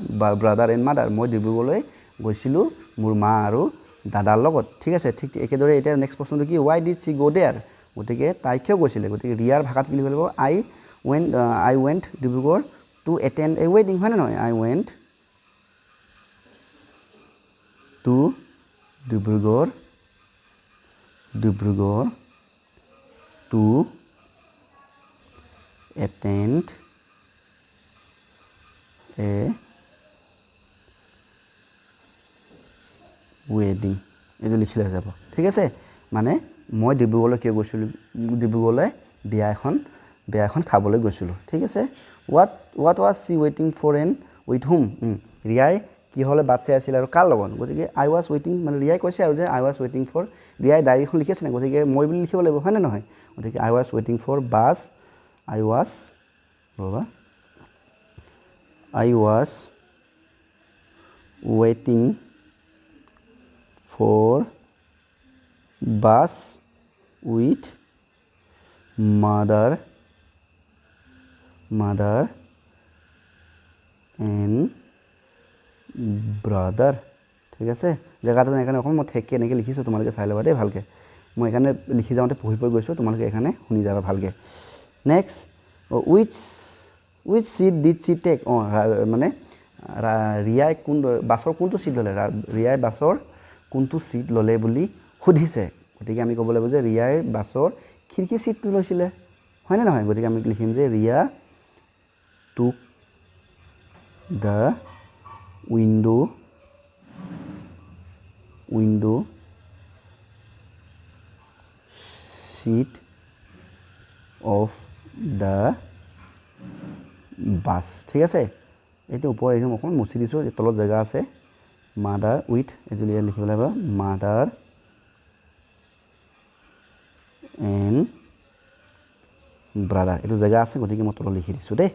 Speaker 1: brother and mother মই ডিব্ৰুগড়লৈ গৈছিলোঁ মোৰ মা আৰু দাদাৰ লগত ঠিক আছে ঠিক একেদৰে এতিয়া নেক্সট প্ৰশ্নটো কি why did she go there গতিকে তাই কিয় গৈছিলে গতিকে ৰিয়াৰ ভাষাত কি লিখিব লাগিব I went Dibrugarh to attend a wedding হয় নে নহয় I went to Dibrugarh to attend a wedding এইটো লিখিলে যাব ঠিক আছে মানে মই ডিব্ৰুগড়লৈ কিয় গৈছিলোঁ ডিব্ৰুগড়লৈ বিয়া এখন খাবলৈ গৈছিলোঁ ঠিক আছে what was she waiting for and with whom ৰিয়াই কি হ'লে বাট চাই আছিল আৰু কাৰ লগত গতিকে I was waiting মানে ৰিয়াই কৈছে আৰু যে I was waiting for ৰিয়াই ডায়েৰীখন লিখিছে না গতিকে মই বুলি লিখিব লাগিব হয়নে নহয় গতিকে I was waiting for bus I was waiting for bus with mother and brother ঠিক আছে জেগাটো এখানে অকল মই ঠেককে এনেকৈ লিখিছোঁ তোমালোকে চাই ল'বা দেই ভালকৈ মই এখানে লিখি যাওঁতে পঢ়ি গৈছোঁ তোমালোকে এখানে শুনি যাবা ভালকৈ next which seat did she take মানে ৰিয়াই বাছৰ কোনটো ছিট ল'লে ৰিয়াই বাছৰ কোনটো ছিট ল'লে বুলি সুধিছে গতিকে আমি ক'ব লাগিব যে ৰিয়াই বাছৰ খিৰিকী ছিটটো লৈছিলে হয়নে নহয় গতিকে আমি লিখিম যে Riya took the window seat of the bus ঠিক আছে এইটো ওপৰ একদম অকণ মুছি দিছোঁ তলত জেগা আছে মাদাৰ উইথ এইটো লিখিব লাগিব মাদাৰ এণ্ড ব্ৰাদাৰ এইটো জেগা আছে গতিকে মই তলত লিখি দিছোঁ দেই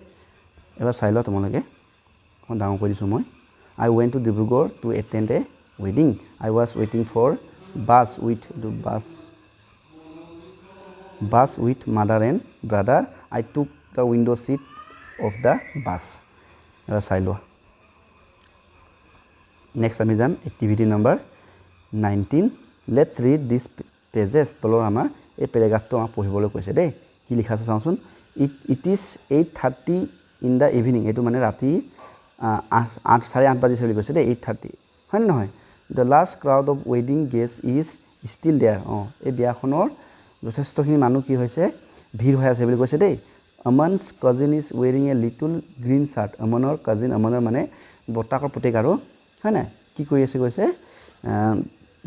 Speaker 1: এবাৰ চাই লোৱা তোমালোকে অকণ ডাঙৰ কৰি দিছোঁ মই I went to Dibrugarh to attend a wedding I was waiting for bus with mother and brother I took the window seat of the bus এবাৰ চাই লোৱা নেক্সট আমি যাম activity number 19 let's read this pages তলৰ আমাৰ এই পেৰাগ্ৰাফটো আমাক পঢ়িবলৈ কৈছে দেই কি লিখা আছে চাওঁচোন it is 8:30 in the evening এইটো মানে ৰাতি 8:30 বাজিছে বুলি কৈছে দেই 8:30 হয় নে নহয় দ্য লাৰ্জ ক্ৰাউড অফ ৱেডিং গেষ্ট ইজ ষ্টিল দেয়াৰ এই বিয়াখনৰ যথেষ্টখিনি মানুহ কি হৈছে ভিৰ হৈ আছে বুলি কৈছে দেই Aman's cousin is wearing a little green shirt আমনৰ কাজিন আমনৰ মানে বৰ্তাকৰ পুতেক আৰু হয় নাই কি কৰি আছে কৈছে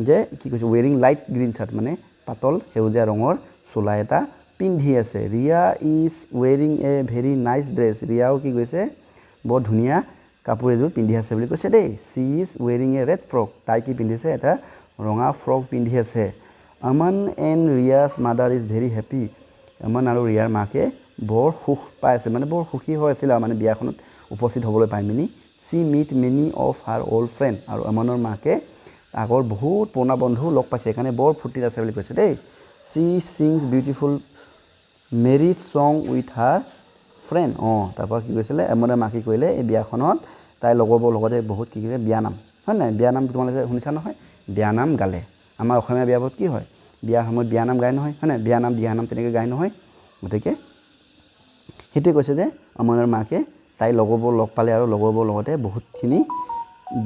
Speaker 1: যে কি কৈছে ৱেৰিং লাইট গ্ৰীণ চাৰ্ট মানে পাতল সেউজীয়া ৰঙৰ চোলা এটা পিন্ধি আছে Riya is wearing a very nice dress ৰিয়াও কি কৈছে বৰ ধুনীয়া কাপোৰ এযোৰ পিন্ধি আছে বুলি কৈছে দেই she is wearing a red frock তাই কি পিন্ধিছে এটা ৰঙা ফ্ৰক পিন্ধি আছে Aman and Riya's mother is very happy আমন আৰু ৰিয়াৰ মাকে বৰ সুখ পাই আছে মানে বৰ সুখী হৈ আছিল মানে বিয়াখনত উপস্থিত হ'বলৈ পাই Mini she meat many of her old friend আৰু আমনৰ মাকে আগৰ বহুত পুৰণা বন্ধু লগ পাইছে সেইকাৰণে বৰ ফূৰ্তিত আছে বুলি কৈছে দেই she sings beautiful marriage song with her friend তাৰপৰা কি কৈছিলে আমনৰ মাকে কৰিলে এই বিয়াখনত তাই লগৰবোৰৰ লগতে বহুত কি কৰিলে বিয়ানাম হয় নাই বিয়ানাম তোমালোকে শুনিছা নহয় বিয়ানাম গালে আমাৰ অসমীয়া বিয়াবোৰত কি হয় বিয়াৰ সময়ত বিয়ানাম গায় নহয় হয় নাই বিয়ানাম দিহানাম তেনেকৈ গায় নহয় গতিকে সেইটোৱে কৈছে যে আমনৰ মাকে তাই লগৰবোৰ লগ পালে আৰু লগৰবোৰৰ লগতে বহুতখিনি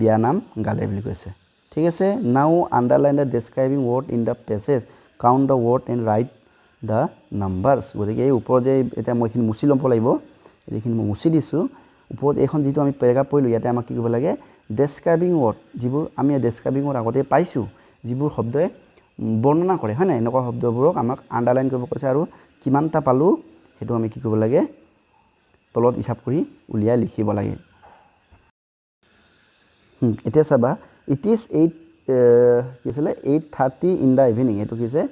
Speaker 1: বিয়ানাম গালে বুলি কৈছে ঠিক আছে now underline the describing word in the passage count the word and write the numbers গতিকে এই ওপৰত যে এতিয়া মই এইখিনি মুচি ল'ব লাগিব এইখিনি মই মুচি দিছোঁ ওপৰত এইখন যিটো আমি পেৰাগ্ৰাফ পঢ়িলোঁ ইয়াতে আমাক কি কৰিব লাগে ডেছক্ৰাইবিং ৱৰ্ড যিবোৰ আমি ডেছক্ৰাইবিং ৱৰ্ড আগতে পাইছোঁ যিবোৰ শব্দই বৰ্ণনা কৰে হয় নাই এনেকুৱা শব্দবোৰক আমাক আণ্ডাৰলাইন কৰিব কৈছে আৰু কিমানটা পালোঁ সেইটো আমি কি কৰিব লাগে তলত হিচাপ কৰি উলিয়াই লিখিব লাগে এতিয়া চাবা ইট ইজ 8 কি আছিলে 8:30 ইন দ্য ইভিনিং এইটো কি হৈছে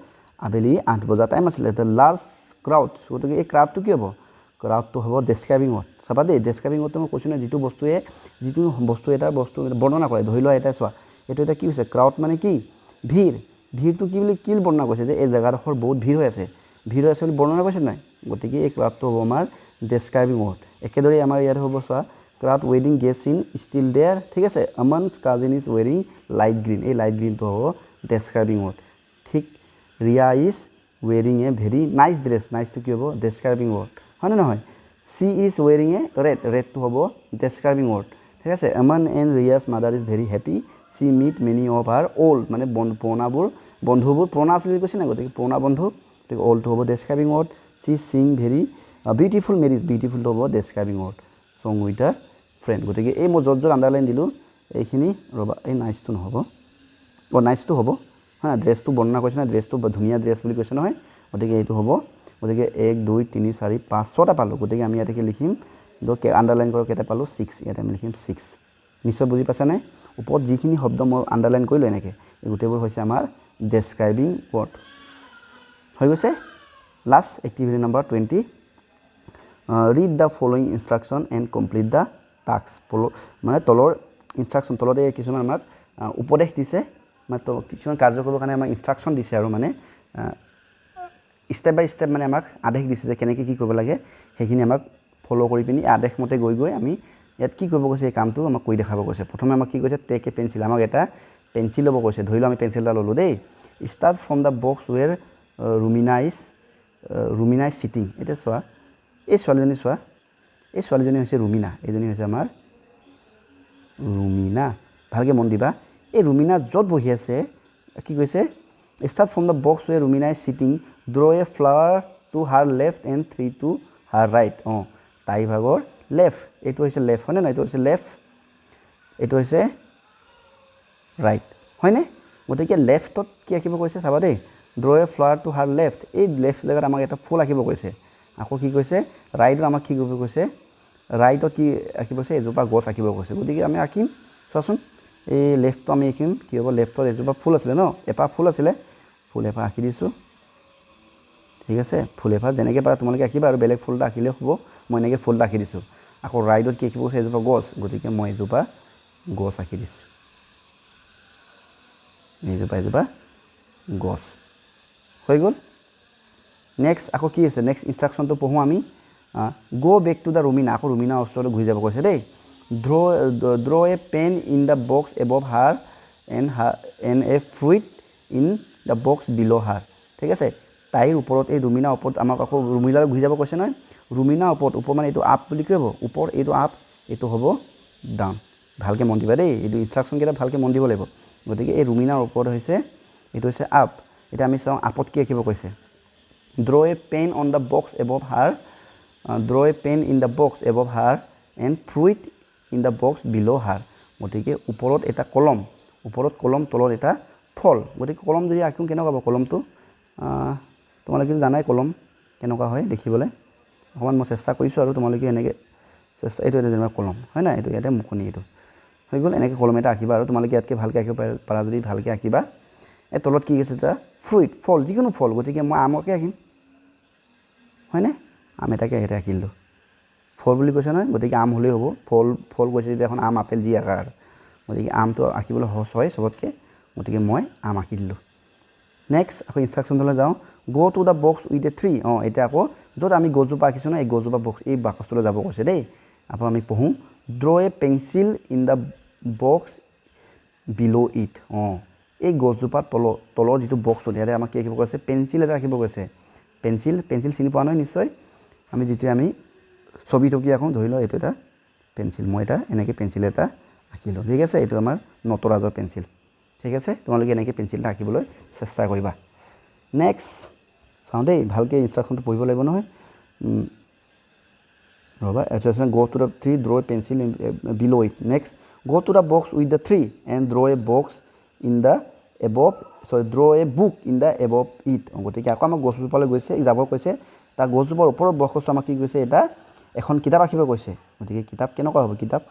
Speaker 1: আবেলি 8 বজা টাইম আছিলে দ্য লাৰ্জ ক্ৰাউড গতিকে এই ক্ৰাউডটো কি হ'ব ক্ৰাউডটো হ'ব ডেছক্ৰাইবিং ৱৰ্ড চাবা দেই ডেছক্ৰাইবিং ৱৰ্ডটো মই কৈছোঁ নহয় যিটো বস্তু এটা বৰ্ণনা কৰে ধৰি লোৱা এটা চোৱা এইটো এটা কি হৈছে ক্ৰাউড মানে কি ভিৰটো কি বুলি বৰ্ণনা কৰিছে যে এই জেগাডোখৰ বহুত ভিৰ হৈ আছে বুলি বৰ্ণনা কৰিছে নাই গতিকে এই ক্ৰাউডটো হ'ব আমাৰ ডেছক্ৰাইবিং ৱৰ্ড একেদৰে আমাৰ ইয়াত হ'ব চোৱা ক্ৰাউড ৱেডিং গেষ্ট ইন ষ্টিল দেয়াৰ ঠিক আছে Aman's cousin is wearing light green এই লাইট গ্ৰীণটো হ'ব ডেছক্ৰাইবিং ৱৰ্ড ঠিক Riya is wearing a very nice dress নাইচটো কি হ'ব ডেছক্ৰাইবিং ৱৰ্ড হয়নে নহয় চি ইজ ৱেৰিং এ ৰেডটো হ'ব ডেছক্ৰাইবিং ৱৰ্ড ঠিক আছে Aman and Riya's mother is very happy she meat many of her old মানে বন্ধুবোৰ পুৰণা আছিল বুলি কৈছে নাই গতিকে পুৰণা বন্ধু গতিকে অল্ডটো হ'ব describing word she sing very beautiful marriage বিউটিফুলটো হ'ব describing word song with her friend গতিকে এই মই য'ত আণ্ডাৰলাইন দিলোঁ এইখিনি ৰ'বা এই নাইচটো নহ'ব নাইচটো হ'ব হয় ড্ৰেছটো বৰ্ণনা কৰিছে না ড্ৰেছটো ধুনীয়া ড্ৰেছ বুলি কৈছে নহয় গতিকে এইটো হ'ব গতিকে 1 2 3 4 5 6টা পালোঁ গতিকে আমি ইয়াতে লিখিম আণ্ডাৰলাইন কৰা কেইটা পালোঁ 6 ইয়াতে আমি লিখিম 6 নিশ্চয় বুজি পাইছা নাই ওপৰত যিখিনি শব্দ মই আণ্ডাৰলাইন কৰিলোঁ এনেকৈ এই গোটেইবোৰ হৈছে আমাৰ ডেছক্ৰাইবিং ৱৰ্ড হৈ গৈছে last activity number 20 read the following instruction and complete the task মানে তলৰ ইনষ্ট্ৰাকশ্যন তলতে কিছুমান আমাক উপদেশ দিছে মানে কিছুমান কাৰ্য কৰিবৰ কাৰণে আমাক ইনষ্ট্ৰাকশ্যন দিছে আৰু মানে ষ্টেপ বাই ষ্টেপ মানে আমাক আদেশ দিছে যে কেনেকৈ কি কৰিব লাগে সেইখিনি আমাক ফ'ল' কৰি পিনি আদেশমতে গৈ আমি ইয়াত কি কৰিব কৈছে এই কামটো আমাক কৰি দেখাব কৈছে প্ৰথমে আমাক কি কৈছে টেক এ পেঞ্চিল আমাক এটা পেঞ্চিল ল'ব কৈছে ধৰি লওঁ আমি পেঞ্চিল এটা ল'লোঁ দেই start from the box where Rumina is sitting এতিয়া চোৱা এই ছোৱালীজনী হৈছে ৰুমিনা এইজনী হৈছে আমাৰ ৰুমিনা ভালকৈ মন দিবা এই ৰুমিনা য'ত বহি আছে কি কৈছে start from the box way Rumina is sitting draw a flower to her left and 3 to her right তাই ভাগৰ লেফ্ট এইটো হৈছে লেফ্ট হয়নে নাই এইটো হৈছে লেফ্ট এইটো হৈছে ৰাইট হয়নে গতিকে লেফ্টত কি আঁকিব কৈছে চাবা দেই draw a flower to her left এই লেফ্ট জেগাত আমাক এটা ফুল আঁকিব কৈছে আকৌ কি কৈছে ৰাইটত আমাক কি কৰিব কৈছে ৰাইটত কি আঁকিব কৈছে এজোপা গছ আঁকিব কৈছে গতিকে আমি আঁকিম চোৱাচোন এই লেফ্টটো আমি আঁকিম কি হ'ব লেফ্টত এজোপা ফুল আছিলে ন এপাহ ফুল আছিলে ফুল এপাহ আঁকি দিছোঁ ঠিক আছে ফুল এপাহ যেনেকৈ পাৰা তোমালোকে আঁকিবা আৰু বেলেগ ফুল এটা আঁকিলেও হ'ব মই এনেকৈ ফুল এটা আঁকি দিছোঁ আকৌ ৰাইটত কি আঁকিব কৈছে এজোপা গছ গতিকে মই এজোপা গছ আঁকি দিছোঁ এজোপা গছ হৈ গ'ল নেক্সট আকৌ কি আছে নেক্সট ইনষ্ট্ৰাকশ্যনটো পঢ়োঁ আমি গ' বেক টু দ্য ৰুমিনা আকৌ ৰুমিনা ওচৰলৈ ঘূৰি যাব কৈছে দেই draw a pen in the box above her and a fruit in the box below' her ঠিক আছে তাইৰ ওপৰত এই ৰুমিনাৰ ওপৰত আমাক আকৌ ৰুমিনালৈ ঘূৰি যাব কৈছে নহয় ৰুমিনা ওপৰত ওপৰ মানে এইটো আপ বুলি ক'ব ওপৰ এইটো আপ এইটো হ'ব ডাউন ভালকৈ মন দিবা দেই এইটো ইনষ্ট্ৰাকশ্যন কেইটা ভালকৈ মন দিব লাগিব গতিকে এই ৰুমিনাৰ ওপৰত হৈছে এইটো হৈছে আপ এটা আমি চাওঁ আপত কি আঁকিব কৈছে draw a pen on the box above her draw a pen in the box above her and fruit in the box below' her গতিকে ওপৰত এটা কলম ওপৰত কলম তলত এটা ফল গতিকে কলম যদি আঁকো কেনেকুৱা হ'ব কলমটো তোমালোকে জানাই কলম কেনেকুৱা হয় দেখিবলৈ অকণমান মই চেষ্টা কৰিছোঁ আৰু তোমালোকে এনেকৈ চেষ্টা এইটো এটা যেনিবা কলম হয় না এইটো ইয়াতে মুখনি এইটো হৈ গ'ল এনেকৈ কলম এটা আঁকিবা আৰু তোমালোকে ইয়াতকৈ ভালকৈ আঁকিব পাৰা যদি ভালকৈ আঁকিবা এই তলত কি আছে এটা ফ্ৰুইট ফল যিকোনো ফল গতিকে মই আমকে আঁকিম হয়নে আম এটাকে এটা আঁকিলোঁ ফল বুলি কৈছে নহয় গতিকে আম হ'লেই হ'ব ফল কৈছে যেতিয়া এখন আম আপেল যি আকাৰ গতিকে আমটো আঁকিবলৈ সহজ হয় চবতকৈ গতিকে মই আম আঁকি দিলোঁ নেক্সট আকৌ ইনষ্ট্ৰাকশ্যনলৈ যাওঁ গ' to the box with a three এতিয়া আকৌ য'ত আমি গছজোপা আঁকিছোঁ ন এই গছজোপা বক্স এই বাকচটোলৈ যাব কৈছে দেই আকৌ আমি পঢ়োঁ draw a pencil in the box bill' it এই গছজোপাৰ তলৰ যিটো বক্স ইয়াতে আমাক কি আঁকিব কৈছে পেঞ্চিল এটা আঁকিব কৈছে পেঞ্চিল চিনি পোৱা নহয় নিশ্চয় আমি যেতিয়া আমি ছবি টকি আঁকো ধৰি লওঁ এইটো এটা পেঞ্চিল মই এটা এনেকৈ পেঞ্চিল এটা আঁকিলোঁ ঠিক আছে এইটো আমাৰ নটৰাজৰ পেঞ্চিল ঠিক আছে তোমালোকে এনেকৈ পেঞ্চিল এটা আঁকিবলৈ চেষ্টা কৰিবা নেক্সট চাওঁ দেই ভালকৈ ইনষ্ট্ৰাকশ্যনটো পঢ়িব লাগিব নহয় ৰ'বা go' to the three draw a pencil below' it next go' to the box with the three and draw a box in the above draw a book in the above it গতিকে আকৌ আমাক গছজোপালৈ যাব কৈছে তাৰ গছজোপাৰ ওপৰত বক্সটো আমাক কি কৈছে এটা এখন কিতাপ আঁকিব কৈছে গতিকে কিতাপ কেনেকুৱা হ'ব কিতাপ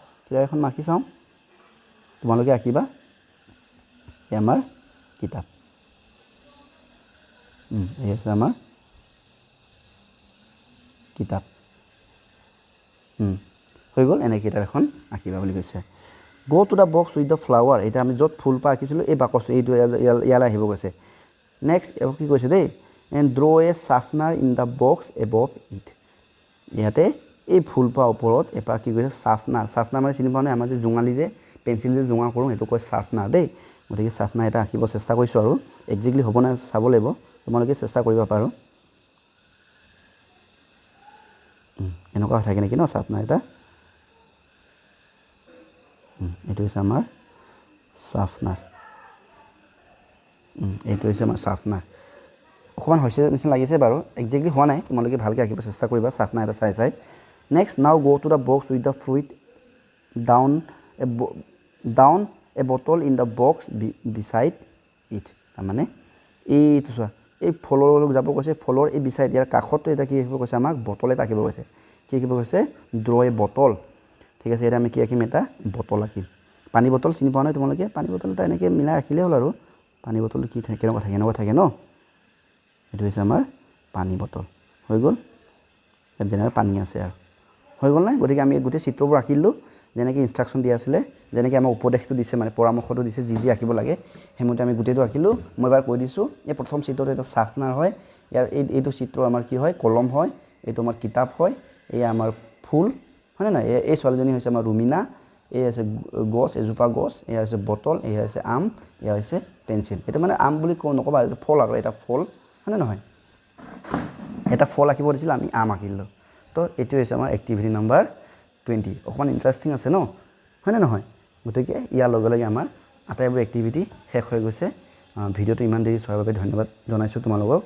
Speaker 1: এখন আঁকি চাওঁ তোমালোকে আঁকিবা এই আমাৰ কিতাপ এই হৈছে আমাৰ কিতাপ হৈ গ'ল এনে কিতাপ এখন আঁকিবা বুলি কৈছে গ' to the box with the flower এতিয়া আমি য'ত ফুল পৰা আঁকিছিলোঁ এই বাকচ এইটো ইয়ালৈ আহিব কৈছে নেক্সট কি কৈছে দেই and draw a sharpener in the box above it ইয়াতে এই ফুল পৰা ওপৰত এপাৰ কি কৈছে শ্বাৰ্পনাৰ মানে চিনি পোৱা নাই আমাৰ যে জোঙালী যে পেঞ্চিল যে জোঙা কৰোঁ সেইটো কয় শ্বাৰ্পনাৰ দেই গতিকে শ্বাৰ্পনাৰ এটা আঁকিব চেষ্টা কৰিছোঁ আৰু একজেক্টলি হ'ব নাই চাব লাগিব তোমালোকে চেষ্টা কৰিব পাৰোঁ এনেকুৱা থাকে নেকি ন শ্বাৰ্পনাৰ এটা এইটো হৈছে আমাৰ শ্বাৰ্পনাৰ এইটো হৈছে আমাৰ শ্বাৰ্পনাৰ অকণমান হৈছে নিচিনা লাগিছে বাৰু একজেক্টলি হোৱা নাই তোমালোকে ভালকৈ আঁকিব চেষ্টা কৰিবা শ্বাৰ্পনাৰ এটা চাই নেক্সট নাও গ' to the box with the fruit down A bottle in the box beside it তাৰমানে এইটো চোৱা এই ফলৰ যাব কৈছে ফলৰ এই বিচাইড ইয়াৰ কাষতো এটা কি আঁকিব কৈছে আমাক বটল এটা আঁকিব কৈছে কি আঁকিব কৈছে ড্ৰ এ বটল ঠিক আছে এতিয়া আমি কি আঁকিম এটা বটল আঁকিম পানী বটল চিনি পোৱা নাই তোমালোকে পানী বটল এটা এনেকৈ মিলাই আঁকিলেই হ'ল আৰু পানী বটলটো কি থাকে কেনেকুৱা থাকে ন এইটো হৈছে আমাৰ পানী বটল হৈ গ'ল ইয়াত যেনেকৈ পানী আছে আৰু হৈ গ'ল নাই গতিকে আমি গোটেই চিত্ৰবোৰ আঁকিলোঁ যেনেকৈ ইনষ্ট্ৰাকশ্যন দিয়া আছিলে যেনেকৈ আমাৰ উপদেশটো দিছে মানে পৰামৰ্শটো দিছে যি আঁকিব লাগে সেইমতে আমি গোটেইটো আঁকিলোঁ মই এবাৰ কৈ দিছোঁ এই প্ৰথম চিত্ৰটো এটা শ্বাৰ্পনাৰ হয় ইয়াৰ এইটো চিত্ৰ আমাৰ কি হয় কলম হয় এইটো আমাৰ কিতাপ হয় এয়া আমাৰ ফুল হয়নে নহয় এই ছোৱালীজনী হৈছে আমাৰ ৰুমিনা এই হৈছে গছ এজোপা গছ এয়া হৈছে বটল এয়া হৈছে আম এয়া হৈছে পেঞ্চিল এইটো মানে আম বুলি নক'বা এইটো ফল আৰু এটা ফল হয়নে নহয় এটা ফল আঁকিব দিছিল আমি আম আঁকিলোঁ তো এইটো হৈছে আমাৰ এক্টিভিটি নাম্বাৰ 20 অকণমান ইণ্টাৰেষ্টিং আছে ন হয়নে নহয় গতিকে ইয়াৰ লগে লগে আমাৰ আটাইবোৰ এক্টিভিটি শেষ হৈ গৈছে ভিডিঅ'টো ইমান দেৰি চোৱাৰ বাবে ধন্যবাদ জনাইছোঁ তোমালোকক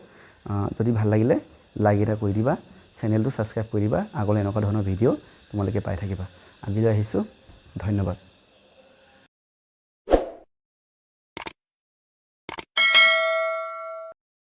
Speaker 1: যদি ভাল লাগিলে লাইক এটা কৰি দিবা চেনেলটো ছাবস্ক্ৰাইব কৰি দিবা আগলৈ এনেকুৱা ধৰণৰ ভিডিঅ' তোমালোকে পাই থাকিবা আজিলৈ আহিছোঁ ধন্যবাদ